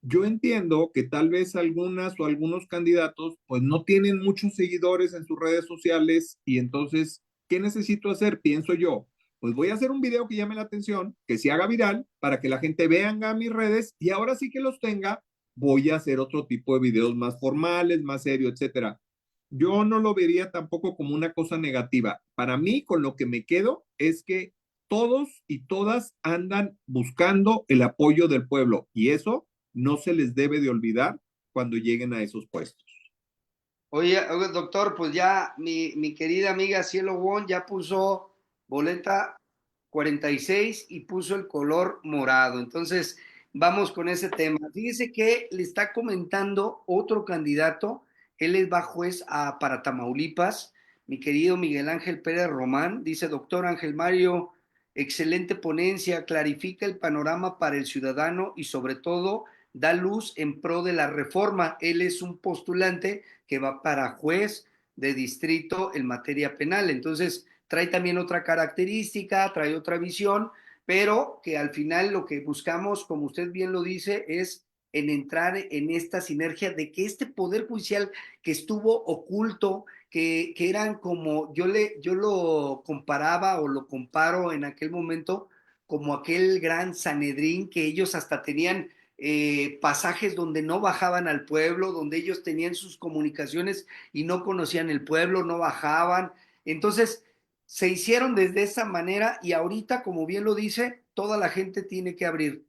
Yo entiendo que tal vez algunas o algunos candidatos pues no tienen muchos seguidores en sus redes sociales, y entonces, ¿qué necesito hacer? Pienso yo, pues voy a hacer un video que llame la atención, que se haga viral para que la gente vea mis redes, y ahora sí que los tenga, voy a hacer otro tipo de videos más formales, más serios, etcétera. Yo no lo vería tampoco como una cosa negativa. Para mí, con lo que me quedo es que todos y todas andan buscando el apoyo del pueblo, y eso no se les debe de olvidar cuando lleguen a esos puestos. Oye, doctor, pues ya mi querida amiga Cielo Won ya puso boleta 46 y puso el color morado. Entonces, vamos con ese tema. Fíjese que le está comentando otro candidato. Él va juez para Tamaulipas, mi querido Miguel Ángel Pérez Román. Dice, doctor Ángel Mario, excelente ponencia, clarifica el panorama para el ciudadano y sobre todo da luz en pro de la reforma. Él es un postulante que va para juez de distrito en materia penal. Entonces, trae también otra característica, trae otra visión, pero que al final lo que buscamos, como usted bien lo dice, es en entrar en esta sinergia de que este poder judicial que estuvo oculto, que eran como, yo lo comparaba o lo comparo en aquel momento como aquel gran Sanedrín que ellos hasta tenían pasajes donde no bajaban al pueblo, donde ellos tenían sus comunicaciones y no conocían el pueblo, no bajaban. Entonces, se hicieron desde esa manera y ahorita, como bien lo dice, toda la gente tiene que abrir.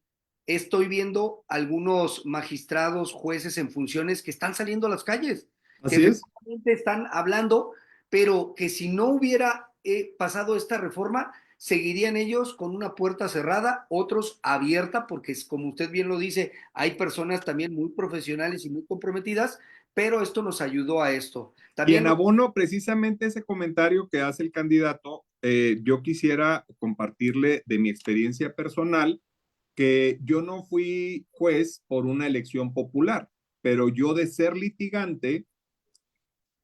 Estoy viendo algunos magistrados, jueces en funciones que están saliendo a las calles, que Así es. efectivamente están hablando, pero que si no hubiera pasado esta reforma, seguirían ellos con una puerta cerrada, otros abierta, porque como usted bien lo dice, hay personas también muy profesionales y muy comprometidas, pero esto nos ayudó a esto. Y en También abono, precisamente ese comentario que hace el candidato, yo quisiera compartirle de mi experiencia personal que yo no fui juez por una elección popular, pero yo de ser litigante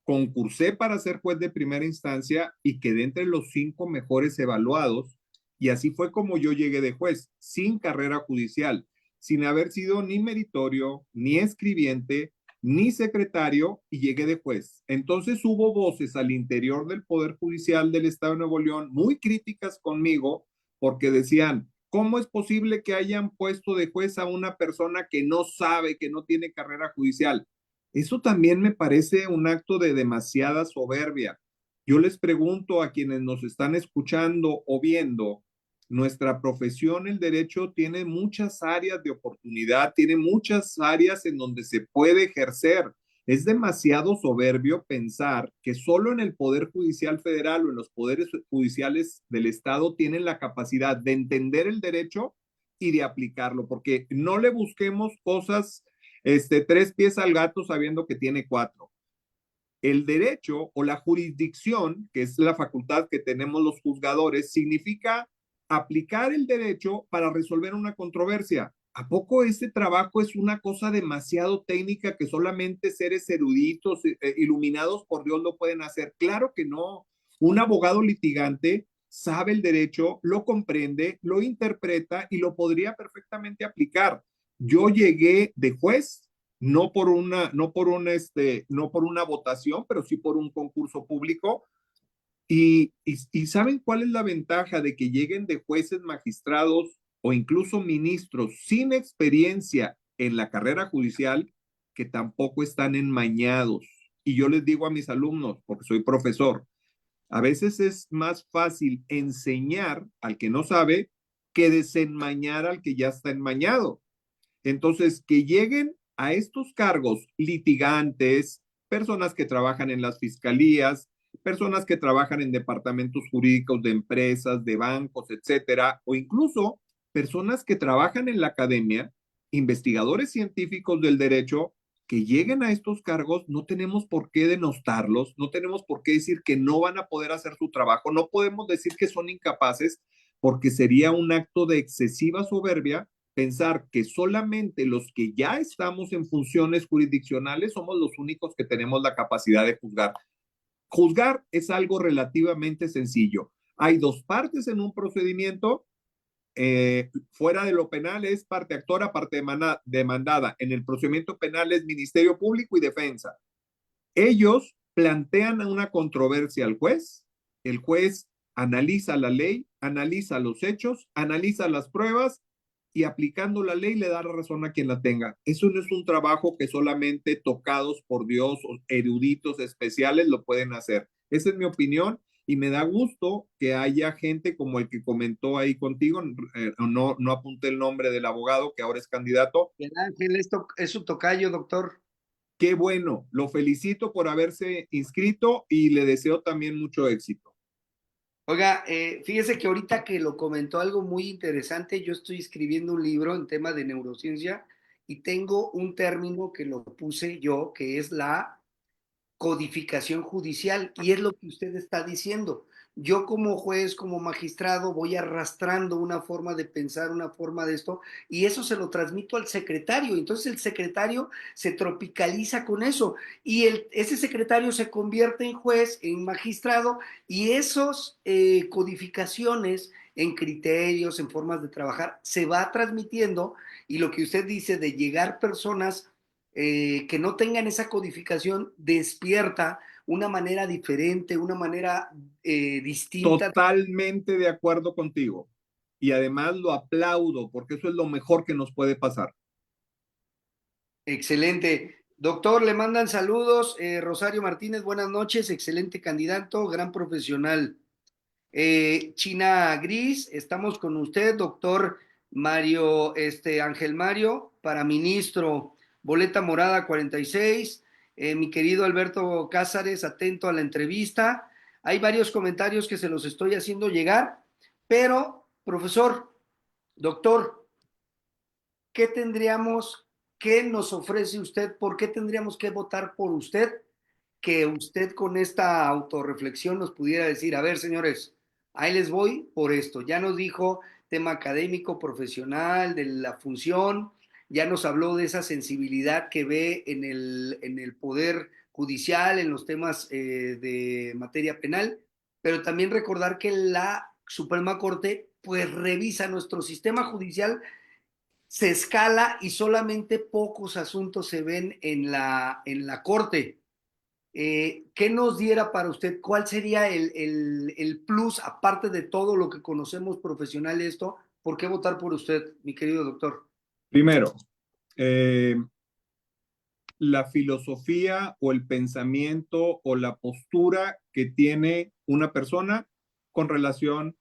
concursé para ser juez de primera instancia y quedé entre los 5 mejores evaluados. Y así fue como yo llegué de juez, sin carrera judicial, sin haber sido ni meritorio, ni escribiente, ni secretario, y llegué de juez. Entonces hubo voces al interior del Poder Judicial del Estado de Nuevo León muy críticas conmigo porque decían, ¿cómo es posible que hayan puesto de juez a una persona que no sabe, que no tiene carrera judicial? Eso también me parece un acto de demasiada soberbia. Yo les pregunto a quienes nos están escuchando o viendo, nuestra profesión, el derecho, tiene muchas áreas de oportunidad, tiene muchas áreas en donde se puede ejercer. Es demasiado soberbio pensar que solo en el Poder Judicial Federal o en los poderes judiciales del Estado tienen la capacidad de entender el derecho y de aplicarlo, porque no le busquemos cosas 3 pies al gato sabiendo que tiene 4. El derecho o la jurisdicción, que es la facultad que tenemos los juzgadores, significa aplicar el derecho para resolver una controversia. ¿A poco este trabajo es una cosa demasiado técnica que solamente seres eruditos, iluminados por Dios lo pueden hacer? Claro que no. Un abogado litigante sabe el derecho, lo comprende, lo interpreta y lo podría perfectamente aplicar. Yo llegué de juez no por una votación, pero sí por un concurso público. Y ¿saben cuál es la ventaja de que lleguen de jueces, magistrados o incluso ministros sin experiencia en la carrera judicial? Que tampoco están enmañados. Y yo les digo a mis alumnos, porque soy profesor, a veces es más fácil enseñar al que no sabe que desenmañar al que ya está enmañado. Entonces, que lleguen a estos cargos litigantes, personas que trabajan en las fiscalías, personas que trabajan en departamentos jurídicos de empresas, de bancos, etcétera, o incluso personas que trabajan en la academia, investigadores científicos del derecho, que lleguen a estos cargos, no tenemos por qué denostarlos, no tenemos por qué decir que no van a poder hacer su trabajo, no podemos decir que son incapaces, porque sería un acto de excesiva soberbia pensar que solamente los que ya estamos en funciones jurisdiccionales somos los únicos que tenemos la capacidad de juzgar. Juzgar es algo relativamente sencillo. Hay dos partes en un procedimiento. Fuera de lo penal es parte actora, parte demandada. En el procedimiento penal es Ministerio Público y Defensa. Ellos plantean una controversia al juez. El juez analiza la ley, analiza los hechos, analiza las pruebas y aplicando la ley le da la razón a quien la tenga. Eso no es un trabajo que solamente tocados por Dios o eruditos especiales lo pueden hacer. Esa es mi opinión y me da gusto que haya gente como el que comentó ahí contigo, no apunté el nombre del abogado que ahora es candidato. el Ángel, esto es su tocayo, doctor. Qué bueno, lo felicito por haberse inscrito y le deseo también mucho éxito. Oiga, fíjese que ahorita que lo comentó algo muy interesante, yo estoy escribiendo un libro en tema de neurociencia y tengo un término que lo puse yo, que es la codificación judicial, y es lo que usted está diciendo. Yo como juez, como magistrado, voy arrastrando una forma de pensar, una forma de esto, y eso se lo transmito al secretario. Entonces el secretario se tropicaliza con eso, y ese secretario se convierte en juez, en magistrado, y esas codificaciones en criterios, en formas de trabajar, se va transmitiendo, y lo que usted dice de llegar personas que no tengan esa codificación despierta una manera diferente, una manera distinta. Totalmente de acuerdo contigo. Y además lo aplaudo porque eso es lo mejor que nos puede pasar. Excelente. Doctor, le mandan saludos. Rosario Martínez, buenas noches. Excelente candidato, gran profesional. China Gris, estamos con usted, doctor Mario, Ángel Mario, para ministro, boleta morada 46. Mi querido Alberto Cázares, atento a la entrevista. Hay varios comentarios que se los estoy haciendo llegar, pero, profesor, doctor, ¿qué tendríamos, qué nos ofrece usted? ¿Por qué tendríamos que votar por usted? Que usted con esta autorreflexión nos pudiera decir, a ver, señores, ahí les voy por esto. Ya nos dijo tema académico, profesional, de la función, ya nos habló de esa sensibilidad que ve en el poder judicial, en los temas de materia penal, pero también recordar que la Suprema Corte pues revisa nuestro sistema judicial, se escala y solamente pocos asuntos se ven en la Corte. ¿Qué nos diera para usted? ¿Cuál sería el plus, aparte de todo lo que conocemos profesional de esto? ¿Por qué votar por usted, mi querido doctor? Primero, eh, la filosofía o el pensamiento o la postura que tiene una persona con relación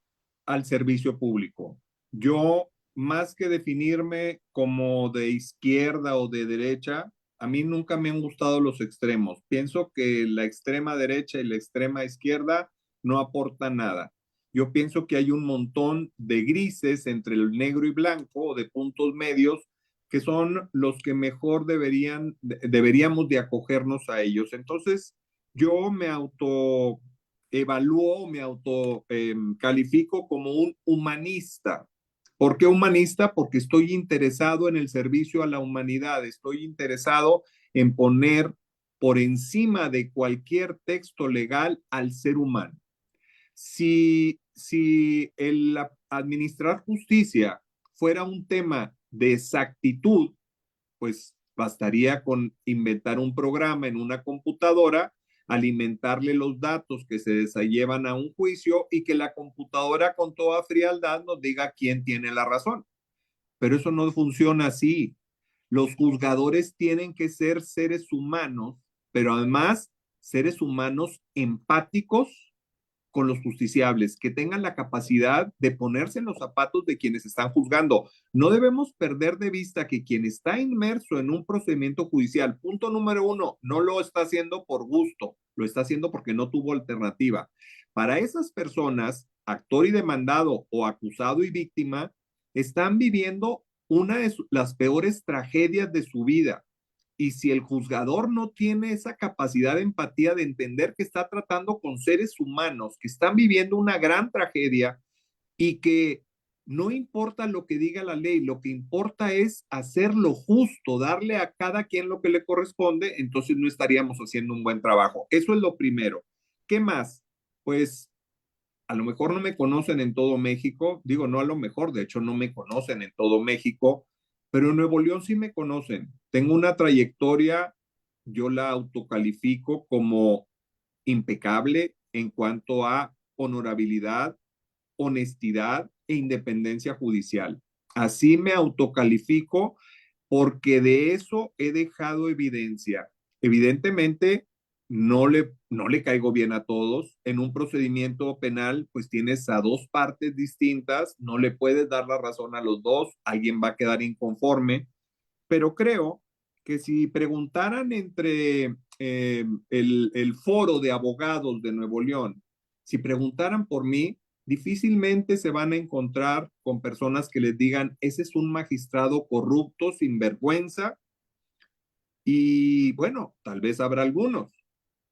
al servicio público. Yo, más que definirme como de izquierda o de derecha, a mí nunca me han gustado los extremos. Pienso que la extrema derecha y la extrema izquierda no aportan nada. Yo pienso que hay un montón de grises entre el negro y blanco o de puntos medios que son los que mejor deberíamos de acogernos a ellos. Entonces, yo me auto evalúo, me auto califico como un humanista. ¿Por qué humanista? Porque estoy interesado en el servicio a la humanidad, estoy interesado en poner por encima de cualquier texto legal al ser humano. Si el administrar justicia fuera un tema de exactitud, pues bastaría con inventar un programa en una computadora, alimentarle los datos que se llevan a un juicio y que la computadora con toda frialdad nos diga quién tiene la razón. Pero eso no funciona así. Los juzgadores tienen que ser seres humanos, pero además seres humanos empáticos con los justiciables, que tengan la capacidad de ponerse en los zapatos de quienes están juzgando. No debemos perder de vista que quien está inmerso en un procedimiento judicial, punto número uno, no lo está haciendo por gusto, lo está haciendo porque no tuvo alternativa. Para esas personas, actor y demandado o acusado y víctima, están viviendo una de las peores tragedias de su vida. Y si el juzgador no tiene esa capacidad de empatía de entender que está tratando con seres humanos que están viviendo una gran tragedia y que no importa lo que diga la ley, lo que importa es hacer lo justo, darle a cada quien lo que le corresponde, entonces no estaríamos haciendo un buen trabajo. Eso es lo primero. ¿Qué más? Pues a lo mejor no me conocen en todo México, digo, no a lo mejor, de hecho no me conocen en todo México, pero en Nuevo León sí me conocen. Tengo una trayectoria, yo la autocalifico como impecable en cuanto a honorabilidad, honestidad e independencia judicial. Así me autocalifico porque de eso he dejado evidencia. Evidentemente, no le caigo bien a todos. En un procedimiento penal, pues tienes a dos partes distintas, no le puedes dar la razón a los dos, alguien va a quedar inconforme, pero creo que si preguntaran entre el foro de abogados de Nuevo León, si preguntaran por mí, difícilmente se van a encontrar con personas que les digan, ese es un magistrado corrupto, sin vergüenza, y bueno, tal vez habrá algunos,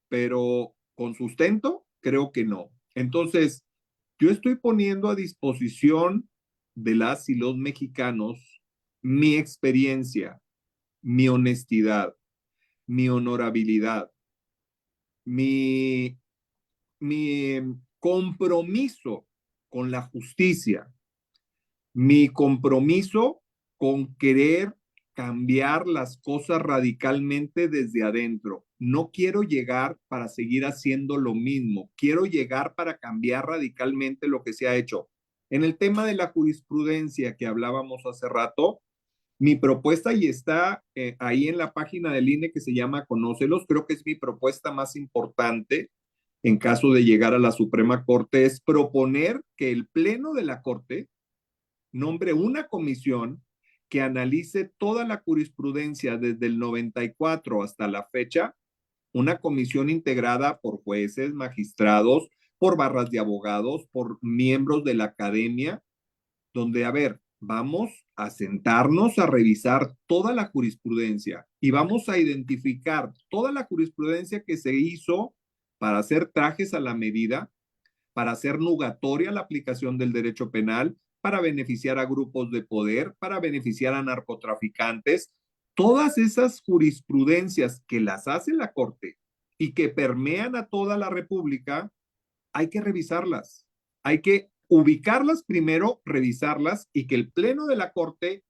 pero con sustento, creo que no. Entonces, yo estoy poniendo a disposición de las y los mexicanos mi experiencia, mi honestidad, mi honorabilidad, mi, mi compromiso con la justicia, mi compromiso con querer cambiar las cosas radicalmente desde adentro. No quiero llegar para seguir haciendo lo mismo, quiero llegar para cambiar radicalmente lo que se ha hecho. En el tema de la jurisprudencia que hablábamos hace rato, Mi propuesta y está ahí en la página del INE que se llama Conócelos, creo que es mi propuesta más importante en caso de llegar a la Suprema Corte, es proponer que el Pleno de la Corte nombre una comisión que analice toda la jurisprudencia desde el 94 hasta la fecha, una comisión integrada por jueces, magistrados, por barras de abogados, por miembros de la academia, donde, a ver, vamos a sentarnos a revisar toda la jurisprudencia y vamos a identificar toda la jurisprudencia que se hizo para hacer trajes a la medida, para hacer nugatoria la aplicación del derecho penal, para beneficiar a grupos de poder, para beneficiar a narcotraficantes. Todas esas jurisprudencias que las hace la Corte y que permean a toda la República, hay que revisarlas. Hay que ubicarlas primero, revisarlas y que el Pleno de la Corte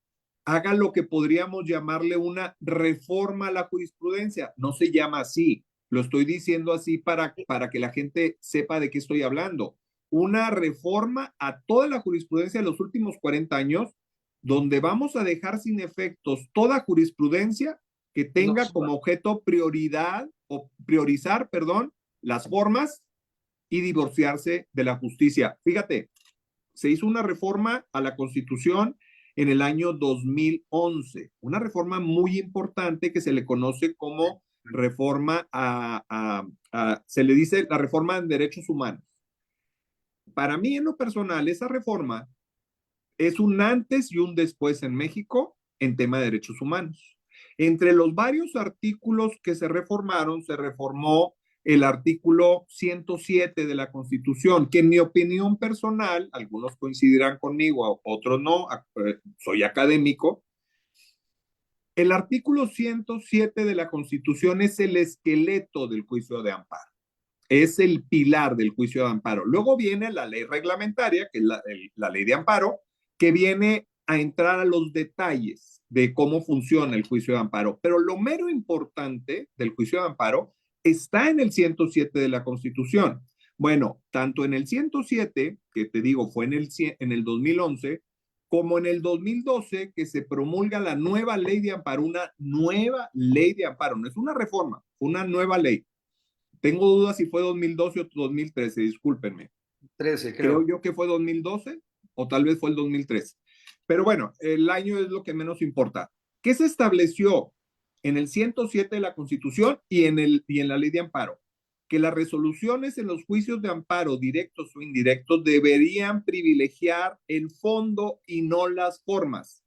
haga lo que podríamos llamarle una reforma a la jurisprudencia. No se llama así, lo estoy diciendo así para que la gente sepa de qué estoy hablando. Una reforma a toda la jurisprudencia de los últimos 40 años, donde vamos a dejar sin efectos toda jurisprudencia que No, tenga como objeto prioridad o priorizar, perdón, las formas y divorciarse de la justicia. Fíjate, se hizo una reforma a la Constitución en el año 2011, una reforma muy importante que se le conoce como reforma se le dice la reforma en derechos humanos. Para mí, en lo personal, esa reforma es un antes y un después en México en tema de derechos humanos. Entre los varios artículos que se reformaron, se reformó el artículo 107 de la Constitución, que en mi opinión personal, algunos coincidirán conmigo, otros no, soy académico. El artículo 107 de la Constitución es el esqueleto del juicio de amparo, es el pilar del juicio de amparo. Luego viene la ley reglamentaria, que es la ley de amparo, que viene a entrar a los detalles de cómo funciona el juicio de amparo. Pero lo mero importante del juicio de amparo está en el 107 de la Constitución. Bueno, tanto en el 107, que te digo fue en el 2011, como en el 2012, que se promulga la nueva ley de amparo, una nueva ley de amparo, no es una reforma, una nueva ley. Tengo dudas si fue 2012 o 2013, discúlpenme. 13, Creo creo. yo que fue 2012 o tal vez fue el 2013. Pero bueno, el año es lo que menos importa. ¿Qué se estableció en el 107 de la Constitución y en la ley de amparo? Que las resoluciones en los juicios de amparo, directos o indirectos, deberían privilegiar el fondo y no las formas.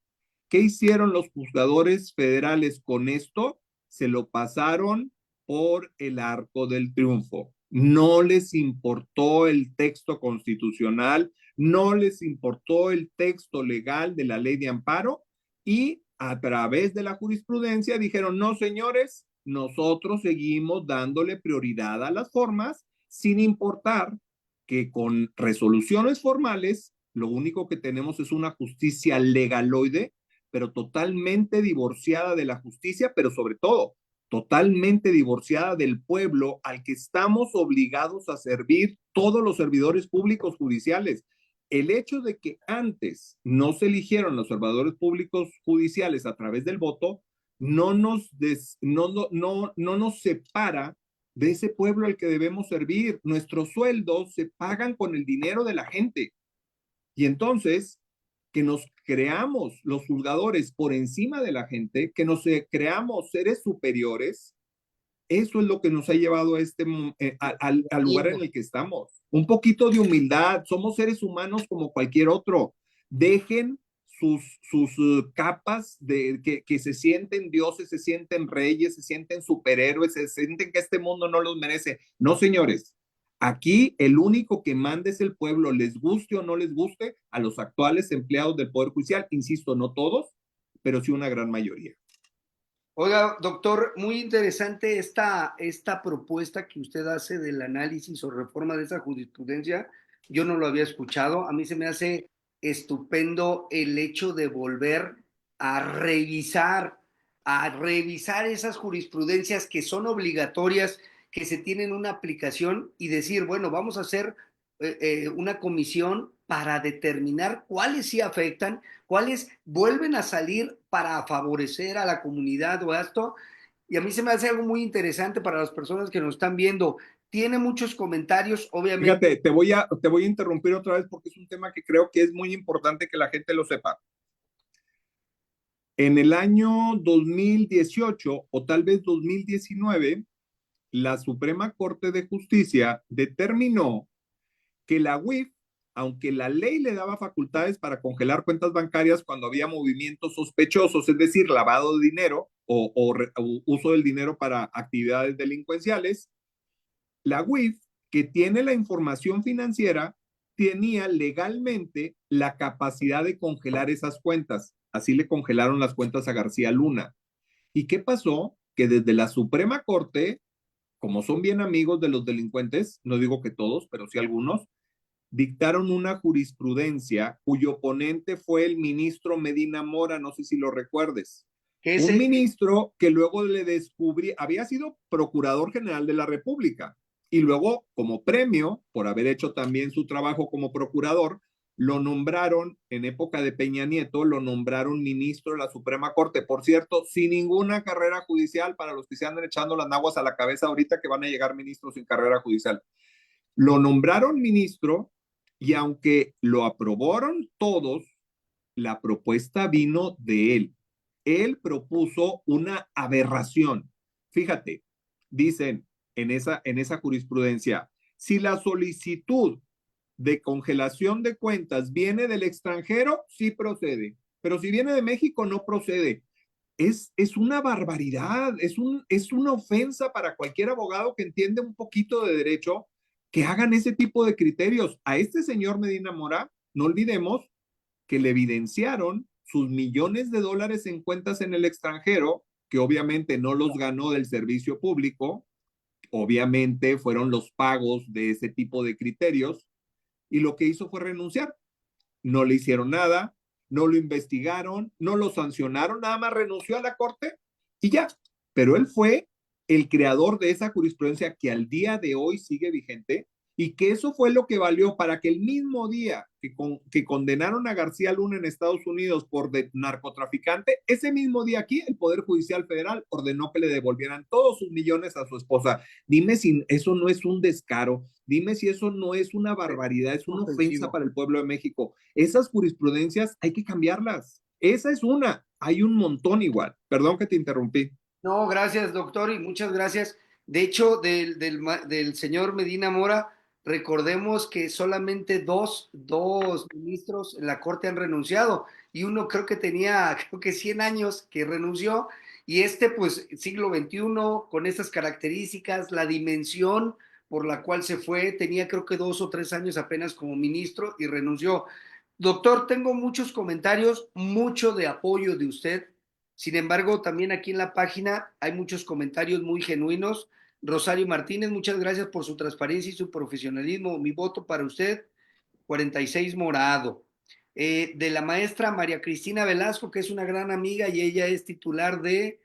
¿Qué hicieron los juzgadores federales con esto? Se lo pasaron por el arco del triunfo. No les importó el texto constitucional, no les importó el texto legal de la ley de amparo y a través de la jurisprudencia dijeron, no, señores, nosotros seguimos dándole prioridad a las formas sin importar que con resoluciones formales lo único que tenemos es una justicia legaloide, pero totalmente divorciada de la justicia, pero sobre todo totalmente divorciada del pueblo al que estamos obligados a servir todos los servidores públicos judiciales. El hecho de que antes no se eligieron los servidores públicos judiciales a través del voto no nos separa de ese pueblo al que debemos servir. Nuestros sueldos se pagan con el dinero de la gente. Y entonces, que nos creamos los juzgadores por encima de la gente, que nos creamos seres superiores, eso es lo que nos ha llevado a al lugar en el que estamos. Un poquito de humildad, somos seres humanos como cualquier otro. Dejen sus capas de que se sienten dioses, se sienten reyes, se sienten superhéroes, se sienten que este mundo no los merece. No, señores, aquí el único que manda es el pueblo, les guste o no les guste a los actuales empleados del Poder Judicial, insisto, no todos, pero sí una gran mayoría. Oiga, doctor, muy interesante esta propuesta que usted hace del análisis o reforma de esa jurisprudencia. Yo no lo había escuchado. A mí se me hace estupendo el hecho de volver a revisar esas jurisprudencias que son obligatorias, que se tienen una aplicación y decir, bueno, vamos a hacer una comisión para determinar cuáles sí afectan, cuáles vuelven a salir para favorecer a la comunidad o esto. Y a mí se me hace algo muy interesante para las personas que nos están viendo. Tiene muchos comentarios, obviamente. Fíjate, te voy a interrumpir otra vez porque es un tema que creo que es muy importante que la gente lo sepa. En el año 2018 o tal vez 2019, la Suprema Corte de Justicia determinó que la UIF, aunque la ley le daba facultades para congelar cuentas bancarias cuando había movimientos sospechosos, es decir, lavado de dinero o uso del dinero para actividades delincuenciales, la UIF, que tiene la información financiera, tenía legalmente la capacidad de congelar esas cuentas. Así le congelaron las cuentas a García Luna. ¿Y qué pasó? Que desde la Suprema Corte, como son bien amigos de los delincuentes, no digo que todos, pero sí algunos, dictaron una jurisprudencia cuyo ponente fue el ministro Medina Mora, no sé si lo recuerdes. Que es Un el, ministro que luego le descubrí, había sido procurador general de la República y luego como premio por haber hecho también su trabajo como procurador, lo nombraron en época de Peña Nieto, lo nombraron ministro de la Suprema Corte, por cierto, sin ninguna carrera judicial para los que se andan echando las naguas a la cabeza ahorita que van a llegar ministros sin carrera judicial. Lo nombraron ministro y aunque lo aprobaron todos, la propuesta vino de él. Él propuso una aberración. Fíjate, dicen en esa jurisprudencia, si la solicitud de congelación de cuentas viene del extranjero, sí procede, pero si viene de México, no procede. Es una barbaridad, es una ofensa para cualquier abogado que entiende un poquito de derecho que hagan ese tipo de criterios. A este señor Medina Mora, no olvidemos que le evidenciaron sus millones de dólares en cuentas en el extranjero, que obviamente no los ganó del servicio público, obviamente fueron los pagos de ese tipo de criterios, y lo que hizo fue renunciar. No le hicieron nada, no lo investigaron, no lo sancionaron, nada más renunció a la corte y ya. Pero él fue el creador de esa jurisprudencia que al día de hoy sigue vigente y que eso fue lo que valió para que el mismo día que condenaron a García Luna en Estados Unidos por de narcotraficante, ese mismo día aquí el Poder Judicial Federal ordenó que le devolvieran todos sus millones a su esposa. Dime si eso no es un descaro, dime si eso no es una barbaridad, es una ofensa ofensivo. para el pueblo de México. Esas jurisprudencias hay que cambiarlas. Esa es una, hay un montón igual. Perdón que te interrumpí. No, gracias, doctor, y muchas gracias. De hecho, del señor Medina Mora, recordemos que solamente dos ministros en la Corte han renunciado, y uno creo que tenía, creo que 100 años que renunció, y este, pues, siglo XXI, con estas características, la dimensión por la cual se fue, tenía creo que 2 o 3 años apenas como ministro y renunció. Doctor, tengo muchos comentarios, mucho de apoyo de usted. Sin embargo, también aquí en la página hay muchos comentarios muy genuinos. Rosario Martínez, muchas gracias por su transparencia y su profesionalismo. Mi voto para usted, 46 morado. De la maestra María Cristina Velasco, que es una gran amiga y ella es titular de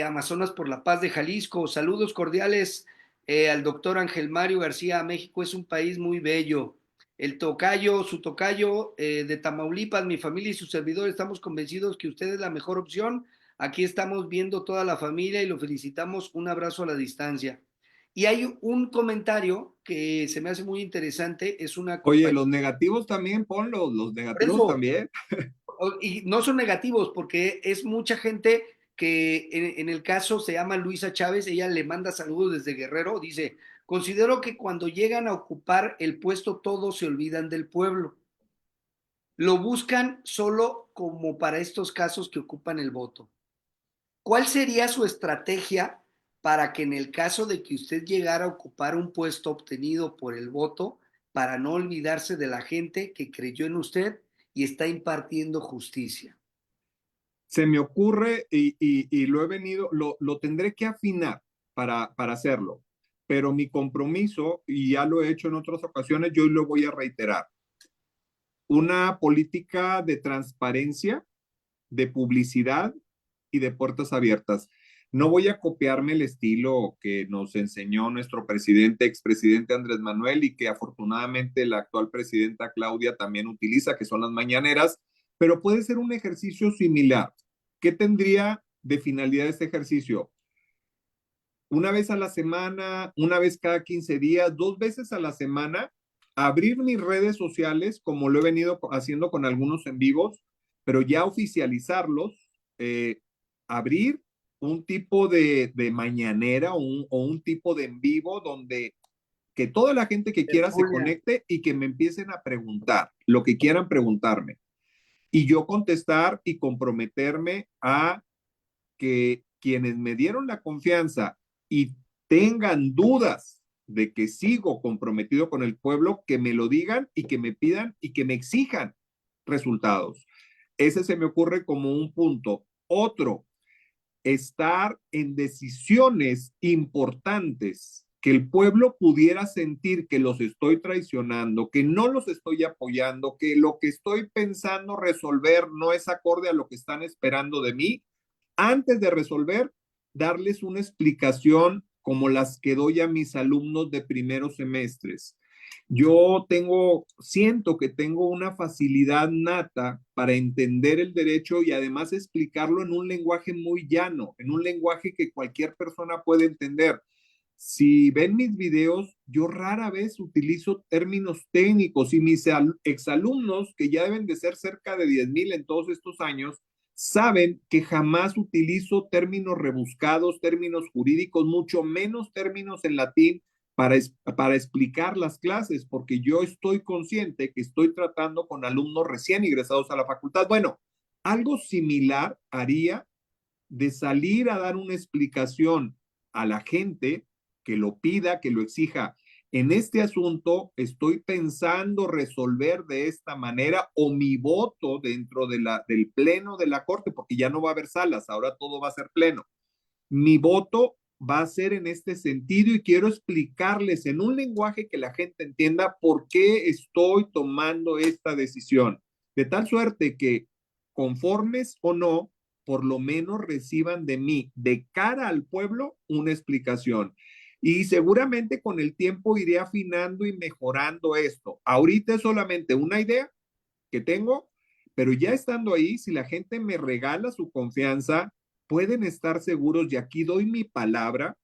Amazonas por la Paz de Jalisco. Saludos cordiales al doctor Ángel Mario García. México es un país muy bello. El tocayo, su tocayo de Tamaulipas, mi familia y su servidor estamos convencidos que usted es la mejor opción. Aquí estamos viendo toda la familia y lo felicitamos. Un abrazo a la distancia. Y hay un comentario que se me hace muy interesante, es una Oye, compañía. los negativos también, ponlos, los Por negativos eso, también. y no son negativos, porque es mucha gente que en el caso se llama Luisa Chávez, ella le manda saludos desde Guerrero, dice, considero que cuando llegan a ocupar el puesto todos se olvidan del pueblo, lo buscan solo como para estos casos que ocupan el voto. ¿Cuál sería su estrategia para que en el caso de que usted llegara a ocupar un puesto obtenido por el voto, para no olvidarse de la gente que creyó en usted y está impartiendo justicia? Se me ocurre y lo he venido, lo tendré que afinar para hacerlo, pero mi compromiso, y ya lo he hecho en otras ocasiones, yo lo voy a reiterar, una política de transparencia, de publicidad y de puertas abiertas. No voy a copiarme el estilo que nos enseñó nuestro presidente, expresidente Andrés Manuel, y que afortunadamente la actual presidenta Claudia también utiliza, que son las mañaneras, pero puede ser un ejercicio similar. ¿Qué tendría de finalidad este ejercicio? Una vez a la semana, una vez cada 15 días, 2 veces a la semana, abrir mis redes sociales, como lo he venido haciendo con algunos en vivos, pero ya oficializarlos, abrir un tipo de mañanera o un tipo de en vivo donde que toda la gente que quiera se Tertulia. conecte y que me empiecen a preguntar lo que quieran preguntarme y yo contestar y comprometerme a que quienes me dieron la confianza y tengan dudas de que sigo comprometido con el pueblo, que me lo digan y que me pidan y que me exijan resultados. Ese se me ocurre como un punto. Otro, estar en decisiones importantes que el pueblo pudiera sentir que los estoy traicionando, que no los estoy apoyando, que lo que estoy pensando resolver no es acorde a lo que están esperando de mí, antes de resolver, darles una explicación como las que doy a mis alumnos de primeros semestres. Siento que tengo una facilidad nata para entender el derecho y además explicarlo en un lenguaje muy llano, en un lenguaje que cualquier persona puede entender. Si ven mis videos, yo rara vez utilizo términos técnicos y mis exalumnos, que ya deben de ser cerca de 10,000 en todos estos años, saben que jamás utilizo términos rebuscados, términos jurídicos, mucho menos términos en latín para explicar las clases, porque yo estoy consciente que estoy tratando con alumnos recién ingresados a la facultad. Bueno, algo similar haría de salir a dar una explicación a la gente que lo pida, que lo exija. En este asunto estoy pensando resolver de esta manera o mi voto dentro del pleno de la corte, porque ya no va a haber salas, ahora todo va a ser pleno. Mi voto va a ser en este sentido y quiero explicarles en un lenguaje que la gente entienda por qué estoy tomando esta decisión. De tal suerte que, conformes o no, por lo menos reciban de mí, de cara al pueblo, una explicación. Y seguramente con el tiempo iré afinando y mejorando esto. Ahorita es solamente una idea que tengo, pero ya estando ahí, si la gente me regala su confianza, pueden estar seguros, y aquí doy mi palabra,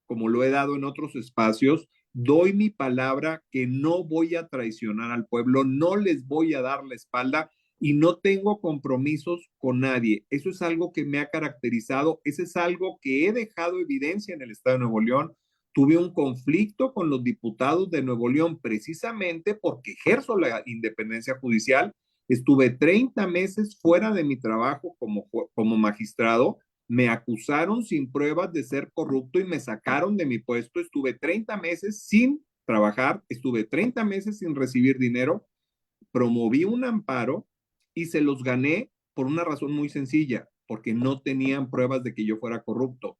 como lo he dado en otros espacios, doy mi palabra que no voy a traicionar al pueblo, no les voy a dar la espalda y no tengo compromisos con nadie. Eso es algo que me ha caracterizado, eso es algo que he dejado evidencia en el Estado de Nuevo León. Tuve un conflicto con los diputados de Nuevo León precisamente porque ejerzo la independencia judicial. Estuve 30 meses fuera de mi trabajo como magistrado, me acusaron sin pruebas de ser corrupto y me sacaron de mi puesto. Estuve 30 meses sin trabajar, estuve 30 meses sin recibir dinero, promoví un amparo y se los gané por una razón muy sencilla, porque no tenían pruebas de que yo fuera corrupto.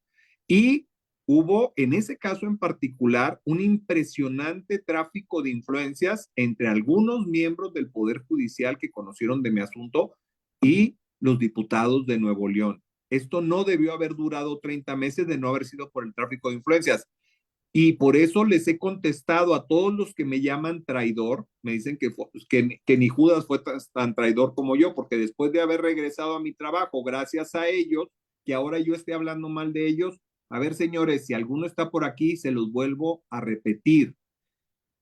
Y hubo, en ese caso en particular, un impresionante tráfico de influencias entre algunos miembros del Poder Judicial que conocieron de mi asunto y los diputados de Nuevo León. Esto no debió haber durado 30 meses de no haber sido por el tráfico de influencias. Y por eso les he contestado a todos los que me llaman traidor, me dicen que ni Judas fue tan traidor como yo, porque después de haber regresado a mi trabajo, gracias a ellos, que ahora yo esté hablando mal de ellos, a ver señores, si alguno está por aquí, se los vuelvo a repetir.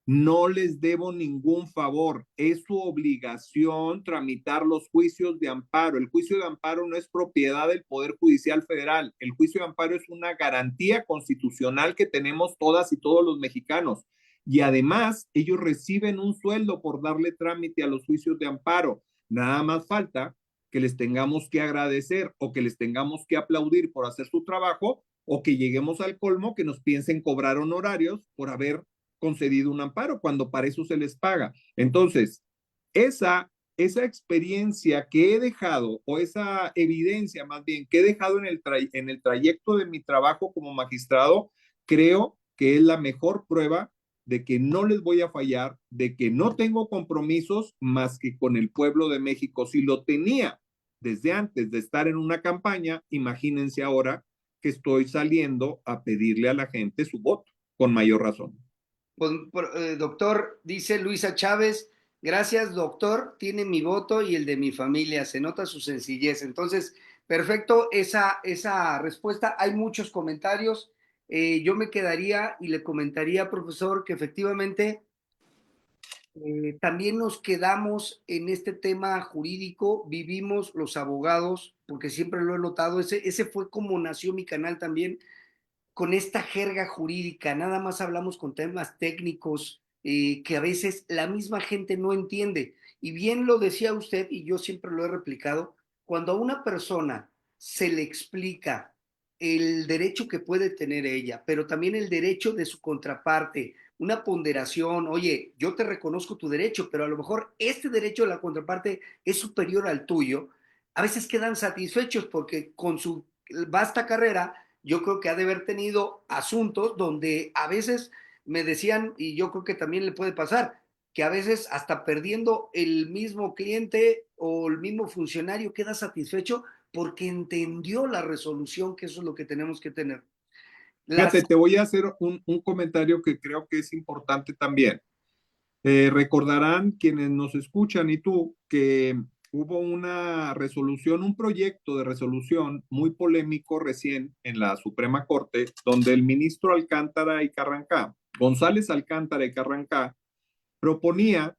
No les debo ningún favor. Es su obligación tramitar los juicios de amparo. El juicio de amparo no es propiedad del Poder Judicial Federal. El juicio de amparo es una garantía constitucional que tenemos todas y todos los mexicanos. Y además, ellos reciben un sueldo por darle trámite a los juicios de amparo. Nada más falta que les tengamos que agradecer o que les tengamos que aplaudir por hacer su trabajo, o que lleguemos al colmo que nos piensen cobrar honorarios por haber concedido un amparo, cuando para eso se les paga. Entonces, esa experiencia que he dejado, o esa evidencia más bien, que he dejado en el trayecto de mi trabajo como magistrado, creo que es la mejor prueba de que no les voy a fallar, de que no tengo compromisos más que con el pueblo de México. Si lo tenía desde antes de estar en una campaña, imagínense ahora que estoy saliendo a pedirle a la gente su voto, con mayor razón. Pues, doctor, dice Luisa Chávez, gracias, doctor, tiene mi voto y el de mi familia, se nota su sencillez. Entonces, perfecto esa respuesta. Hay muchos comentarios. Yo me quedaría y le comentaría, profesor, que efectivamente también nos quedamos en este tema jurídico, vivimos los abogados, porque siempre lo he notado, ese fue como nació mi canal también, con esta jerga jurídica, nada más hablamos con temas técnicos que a veces la misma gente no entiende. Y bien lo decía usted, y yo siempre lo he replicado, cuando a una persona se le explica el derecho que puede tener ella, pero también el derecho de su contraparte, una ponderación, oye, yo te reconozco tu derecho, pero a lo mejor este derecho de la contraparte es superior al tuyo, a veces quedan satisfechos porque con su vasta carrera yo creo que ha de haber tenido asuntos donde a veces me decían, y yo creo que también le puede pasar, que a veces hasta perdiendo el mismo cliente o el mismo funcionario queda satisfecho porque entendió la resolución, que eso es lo que tenemos que tener. Las, Fíjate, te voy a hacer un comentario que creo que es importante también. Recordarán quienes nos escuchan y tú que hubo una resolución, un proyecto de resolución muy polémico recién en la Suprema Corte, donde el ministro Alcántara y Carrancá, González Alcántara y Carrancá, proponía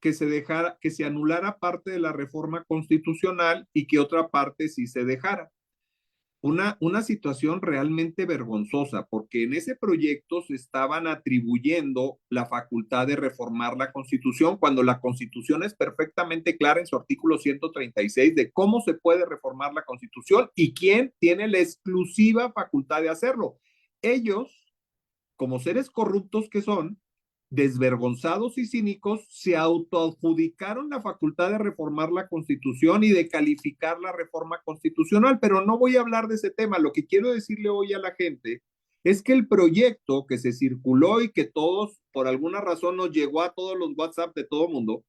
que se dejara, que se anulara parte de la reforma constitucional y que otra parte sí se dejara. Una situación realmente vergonzosa, porque en ese proyecto se estaban atribuyendo la facultad de reformar la Constitución, cuando la Constitución es perfectamente clara en su artículo 136 de cómo se puede reformar la Constitución y quién tiene la exclusiva facultad de hacerlo. Ellos, como seres corruptos que son, desvergonzados y cínicos, se autoadjudicaron la facultad de reformar la Constitución y de calificar la reforma constitucional, pero no voy a hablar de ese tema. Lo que quiero decirle hoy a la gente es que el proyecto que se circuló y que todos, por alguna razón, nos llegó a todos los WhatsApp de todo el mundo,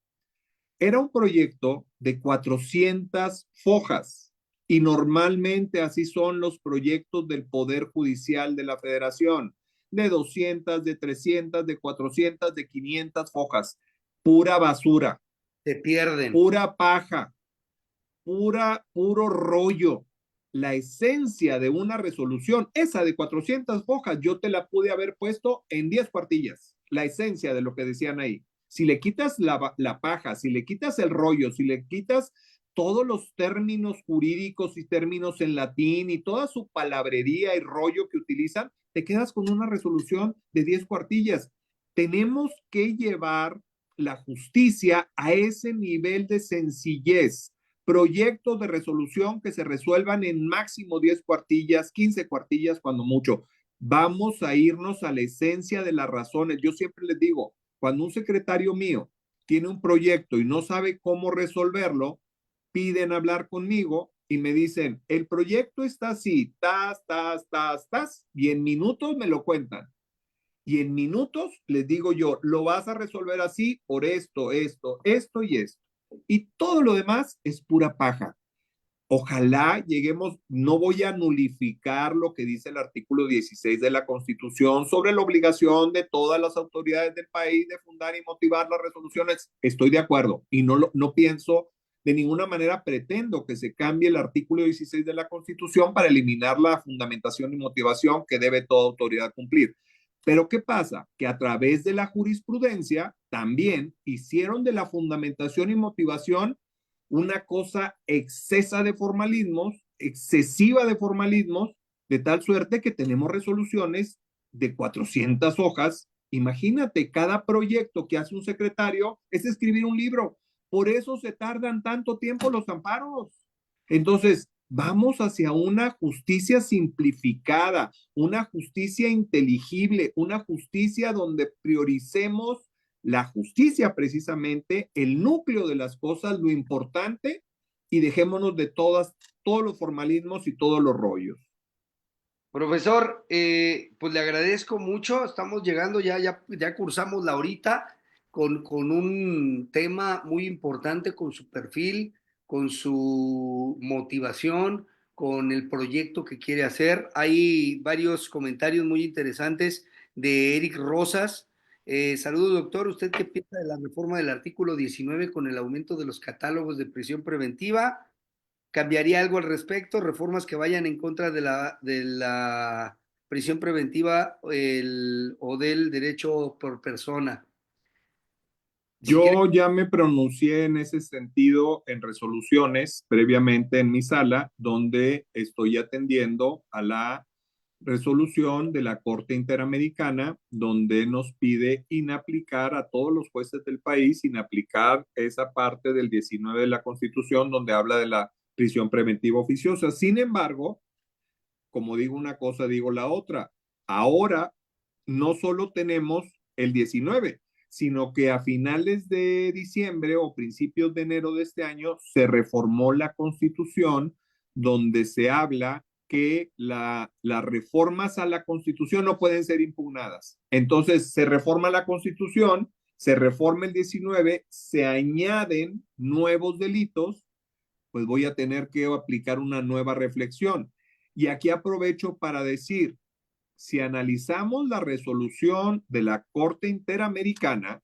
era un proyecto de 400 fojas y normalmente así son los proyectos del Poder Judicial de la Federación, de 200, de 300, de 400, de 500 fojas. Pura basura, se pierden. pura paja, puro rollo. La esencia de una resolución, esa de 400 hojas, yo te la pude haber puesto en 10 cuartillas. La esencia de lo que decían ahí. Si le quitas la paja, si le quitas el rollo, si le quitas todos los términos jurídicos y términos en latín y toda su palabrería y rollo que utilizan, te quedas con una resolución de 10 cuartillas. Tenemos que llevar la justicia a ese nivel de sencillez, proyectos de resolución que se resuelvan en máximo 10 cuartillas, 15 cuartillas cuando mucho. Vamos a irnos a la esencia de las razones. Yo siempre les digo, cuando un secretario mío tiene un proyecto y no sabe cómo resolverlo, piden hablar conmigo y me dicen, el proyecto está así, y en minutos me lo cuentan. Y en minutos les digo yo, lo vas a resolver así por esto y esto. Y todo lo demás es pura paja. Ojalá lleguemos, no voy a nulificar lo que dice el artículo 16 de la Constitución sobre la obligación de todas las autoridades del país de fundar y motivar las resoluciones. Estoy de acuerdo y no pienso, de ninguna manera pretendo que se cambie el artículo 16 de la Constitución para eliminar la fundamentación y motivación que debe toda autoridad cumplir. Pero ¿qué pasa? Que a través de la jurisprudencia también hicieron de la fundamentación y motivación una cosa excesa de formalismos, excesiva de formalismos, de tal suerte que tenemos resoluciones de 400 hojas. Imagínate, cada proyecto que hace un secretario es escribir un libro. Por eso se tardan tanto tiempo los amparos. Entonces, vamos hacia una justicia simplificada, una justicia inteligible, una justicia donde prioricemos la justicia precisamente, el núcleo de las cosas, lo importante, y dejémonos de todos los formalismos y todos los rollos. Profesor, pues le agradezco mucho, estamos llegando, ya cursamos la horita con un tema muy importante, con su perfil, con su motivación, con el proyecto que quiere hacer. Hay varios comentarios muy interesantes de Eric Rosas. Saludos, doctor. ¿Usted qué piensa de la reforma del artículo 19 con el aumento de los catálogos de prisión preventiva? ¿Cambiaría algo al respecto? ¿Reformas que vayan en contra de la prisión preventiva o del derecho por persona? Si quiere. Yo ya me pronuncié en ese sentido en resoluciones previamente en mi sala, donde estoy atendiendo a la resolución de la Corte Interamericana, donde nos pide inaplicar a todos los jueces del país, inaplicar esa parte del 19 de la Constitución, donde habla de la prisión preventiva oficiosa. Sin embargo, como digo una cosa, digo la otra. Ahora no solo tenemos el 19, sino que a finales de diciembre o principios de enero de este año se reformó la Constitución, donde se habla que las reformas a la Constitución no pueden ser impugnadas. Entonces se reforma la Constitución, se reforma el 19, se añaden nuevos delitos, pues voy a tener que aplicar una nueva reflexión. Y aquí aprovecho para decir, si analizamos la resolución de la Corte Interamericana,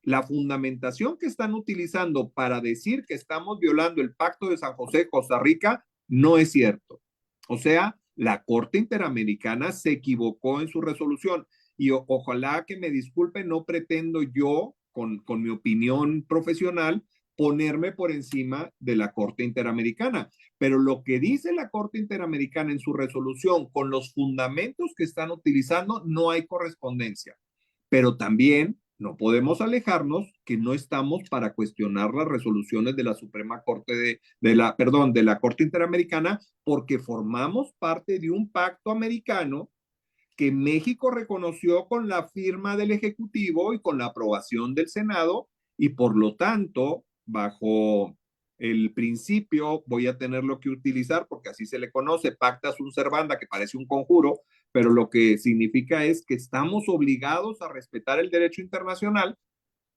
la fundamentación que están utilizando para decir que estamos violando el Pacto de San José, Costa Rica, no es cierto. O sea, la Corte Interamericana se equivocó en su resolución y ojalá que me disculpen, no pretendo yo, con mi opinión profesional, ponerme por encima de la Corte Interamericana. Pero lo que dice la Corte Interamericana en su resolución con los fundamentos que están utilizando, no hay correspondencia. Pero también no podemos alejarnos que no estamos para cuestionar las resoluciones de la Suprema Corte de la Corte Interamericana, porque formamos parte de un pacto americano que México reconoció con la firma del Ejecutivo y con la aprobación del Senado, y por lo tanto, bajo el principio, voy a tenerlo que utilizar porque así se le conoce, pacta sunt servanda, que parece un conjuro, pero lo que significa es que estamos obligados a respetar el derecho internacional,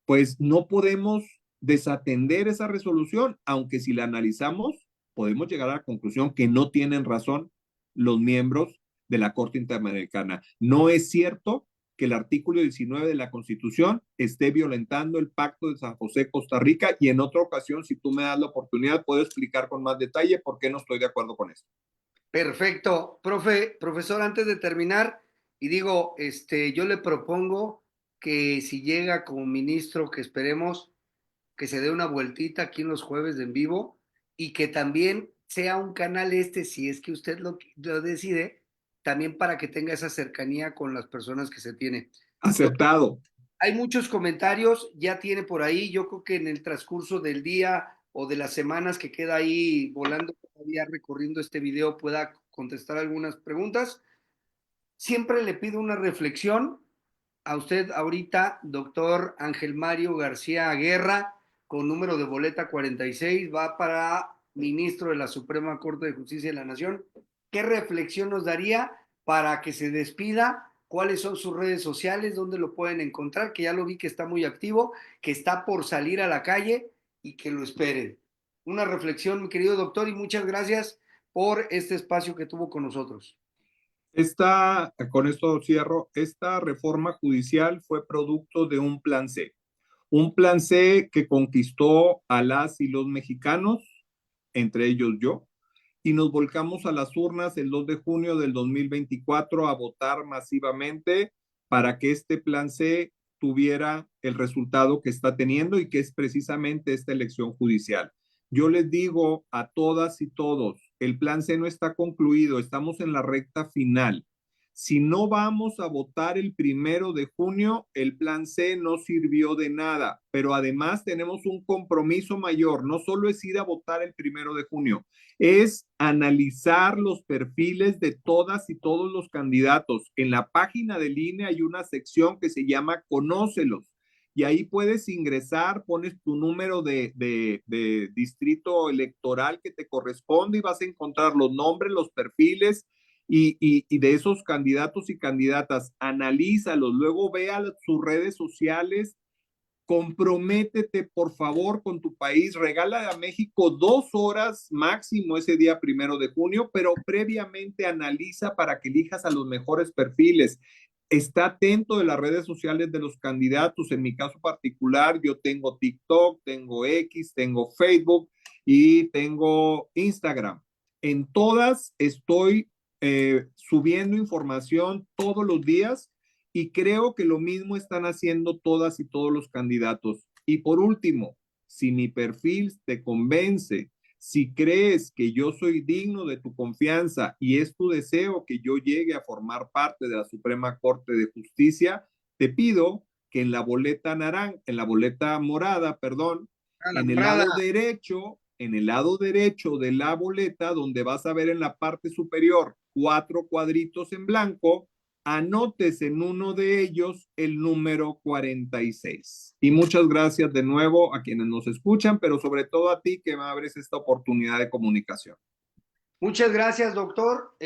pues no podemos desatender esa resolución, aunque si la analizamos, podemos llegar a la conclusión que no tienen razón los miembros de la Corte Interamericana. No es cierto que el artículo 19 de la Constitución esté violentando el Pacto de San José, Costa Rica, y en otra ocasión, si tú me das la oportunidad, puedo explicar con más detalle por qué no estoy de acuerdo con esto. Perfecto. Profesor, antes de terminar, y digo, yo le propongo que si llega como ministro, que esperemos que se dé una vueltita aquí en los jueves de en vivo y que también sea un canal si es que usted lo decide, también para que tenga esa cercanía con las personas que se tiene. Aceptado. Hay muchos comentarios, ya tiene por ahí, yo creo que en el transcurso del día o de las semanas que queda ahí volando todavía recorriendo este video pueda contestar algunas preguntas. Siempre le pido una reflexión a usted ahorita, doctor Ángel Mario García Guerra, con número de boleta 46, va para ministro de la Suprema Corte de Justicia de la Nación. ¿Qué reflexión nos daría para que se despida? ¿Cuáles son sus redes sociales? ¿Dónde lo pueden encontrar? Que ya lo vi que está muy activo, que está por salir a la calle y que lo esperen. Una reflexión, mi querido doctor, y muchas gracias por este espacio que tuvo con nosotros. Con esto cierro, esta reforma judicial fue producto de un plan C que conquistó a las y los mexicanos, entre ellos yo, y nos volcamos a las urnas el 2 de junio del 2024 a votar masivamente para que este plan C tuviera el resultado que está teniendo y que es precisamente esta elección judicial. Yo les digo a todas y todos, el plan C no está concluido, estamos en la recta final. Si no vamos a votar el 1 de junio, el plan C no sirvió de nada, pero además tenemos un compromiso mayor, no solo es ir a votar el 1 de junio, es analizar los perfiles de todas y todos los candidatos. En la página del INE hay una sección que se llama Conócelos y ahí puedes ingresar, pones tu número de distrito electoral que te corresponde y vas a encontrar los nombres, los perfiles y de esos candidatos y candidatas, analízalos, luego vea sus redes sociales comprométete por favor con tu país, regala a México 2 horas máximo ese día 1 de junio, pero previamente analiza para que elijas a los mejores perfiles. Está atento de las redes sociales de los candidatos. En mi caso particular, yo tengo TikTok, tengo X, tengo Facebook y tengo Instagram. En todas estoy subiendo información todos los días y creo que lo mismo están haciendo todas y todos los candidatos. Y por último, si mi perfil te convence, si crees que yo soy digno de tu confianza y es tu deseo que yo llegue a formar parte de la Suprema Corte de Justicia, te pido que en la boleta morada, perdón, A la en el morada. lado derecho, en el lado derecho de la boleta, donde vas a ver en la parte superior 4 cuadritos en blanco, anotes en uno de ellos el número 46. Y muchas gracias de nuevo a quienes nos escuchan, pero sobre todo a ti que me abres esta oportunidad de comunicación. Muchas gracias, doctor.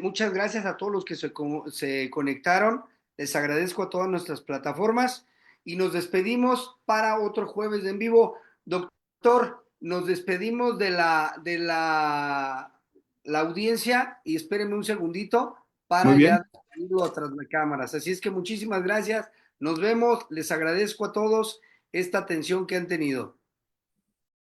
Muchas gracias a todos los que se conectaron. Les agradezco a todas nuestras plataformas y nos despedimos para otro jueves de en vivo. Doctor, nos despedimos de la audiencia y espérenme un segundito Muy para bien. ya irlo tras las cámaras. Así es que muchísimas gracias. Nos vemos. Les agradezco a todos esta atención que han tenido.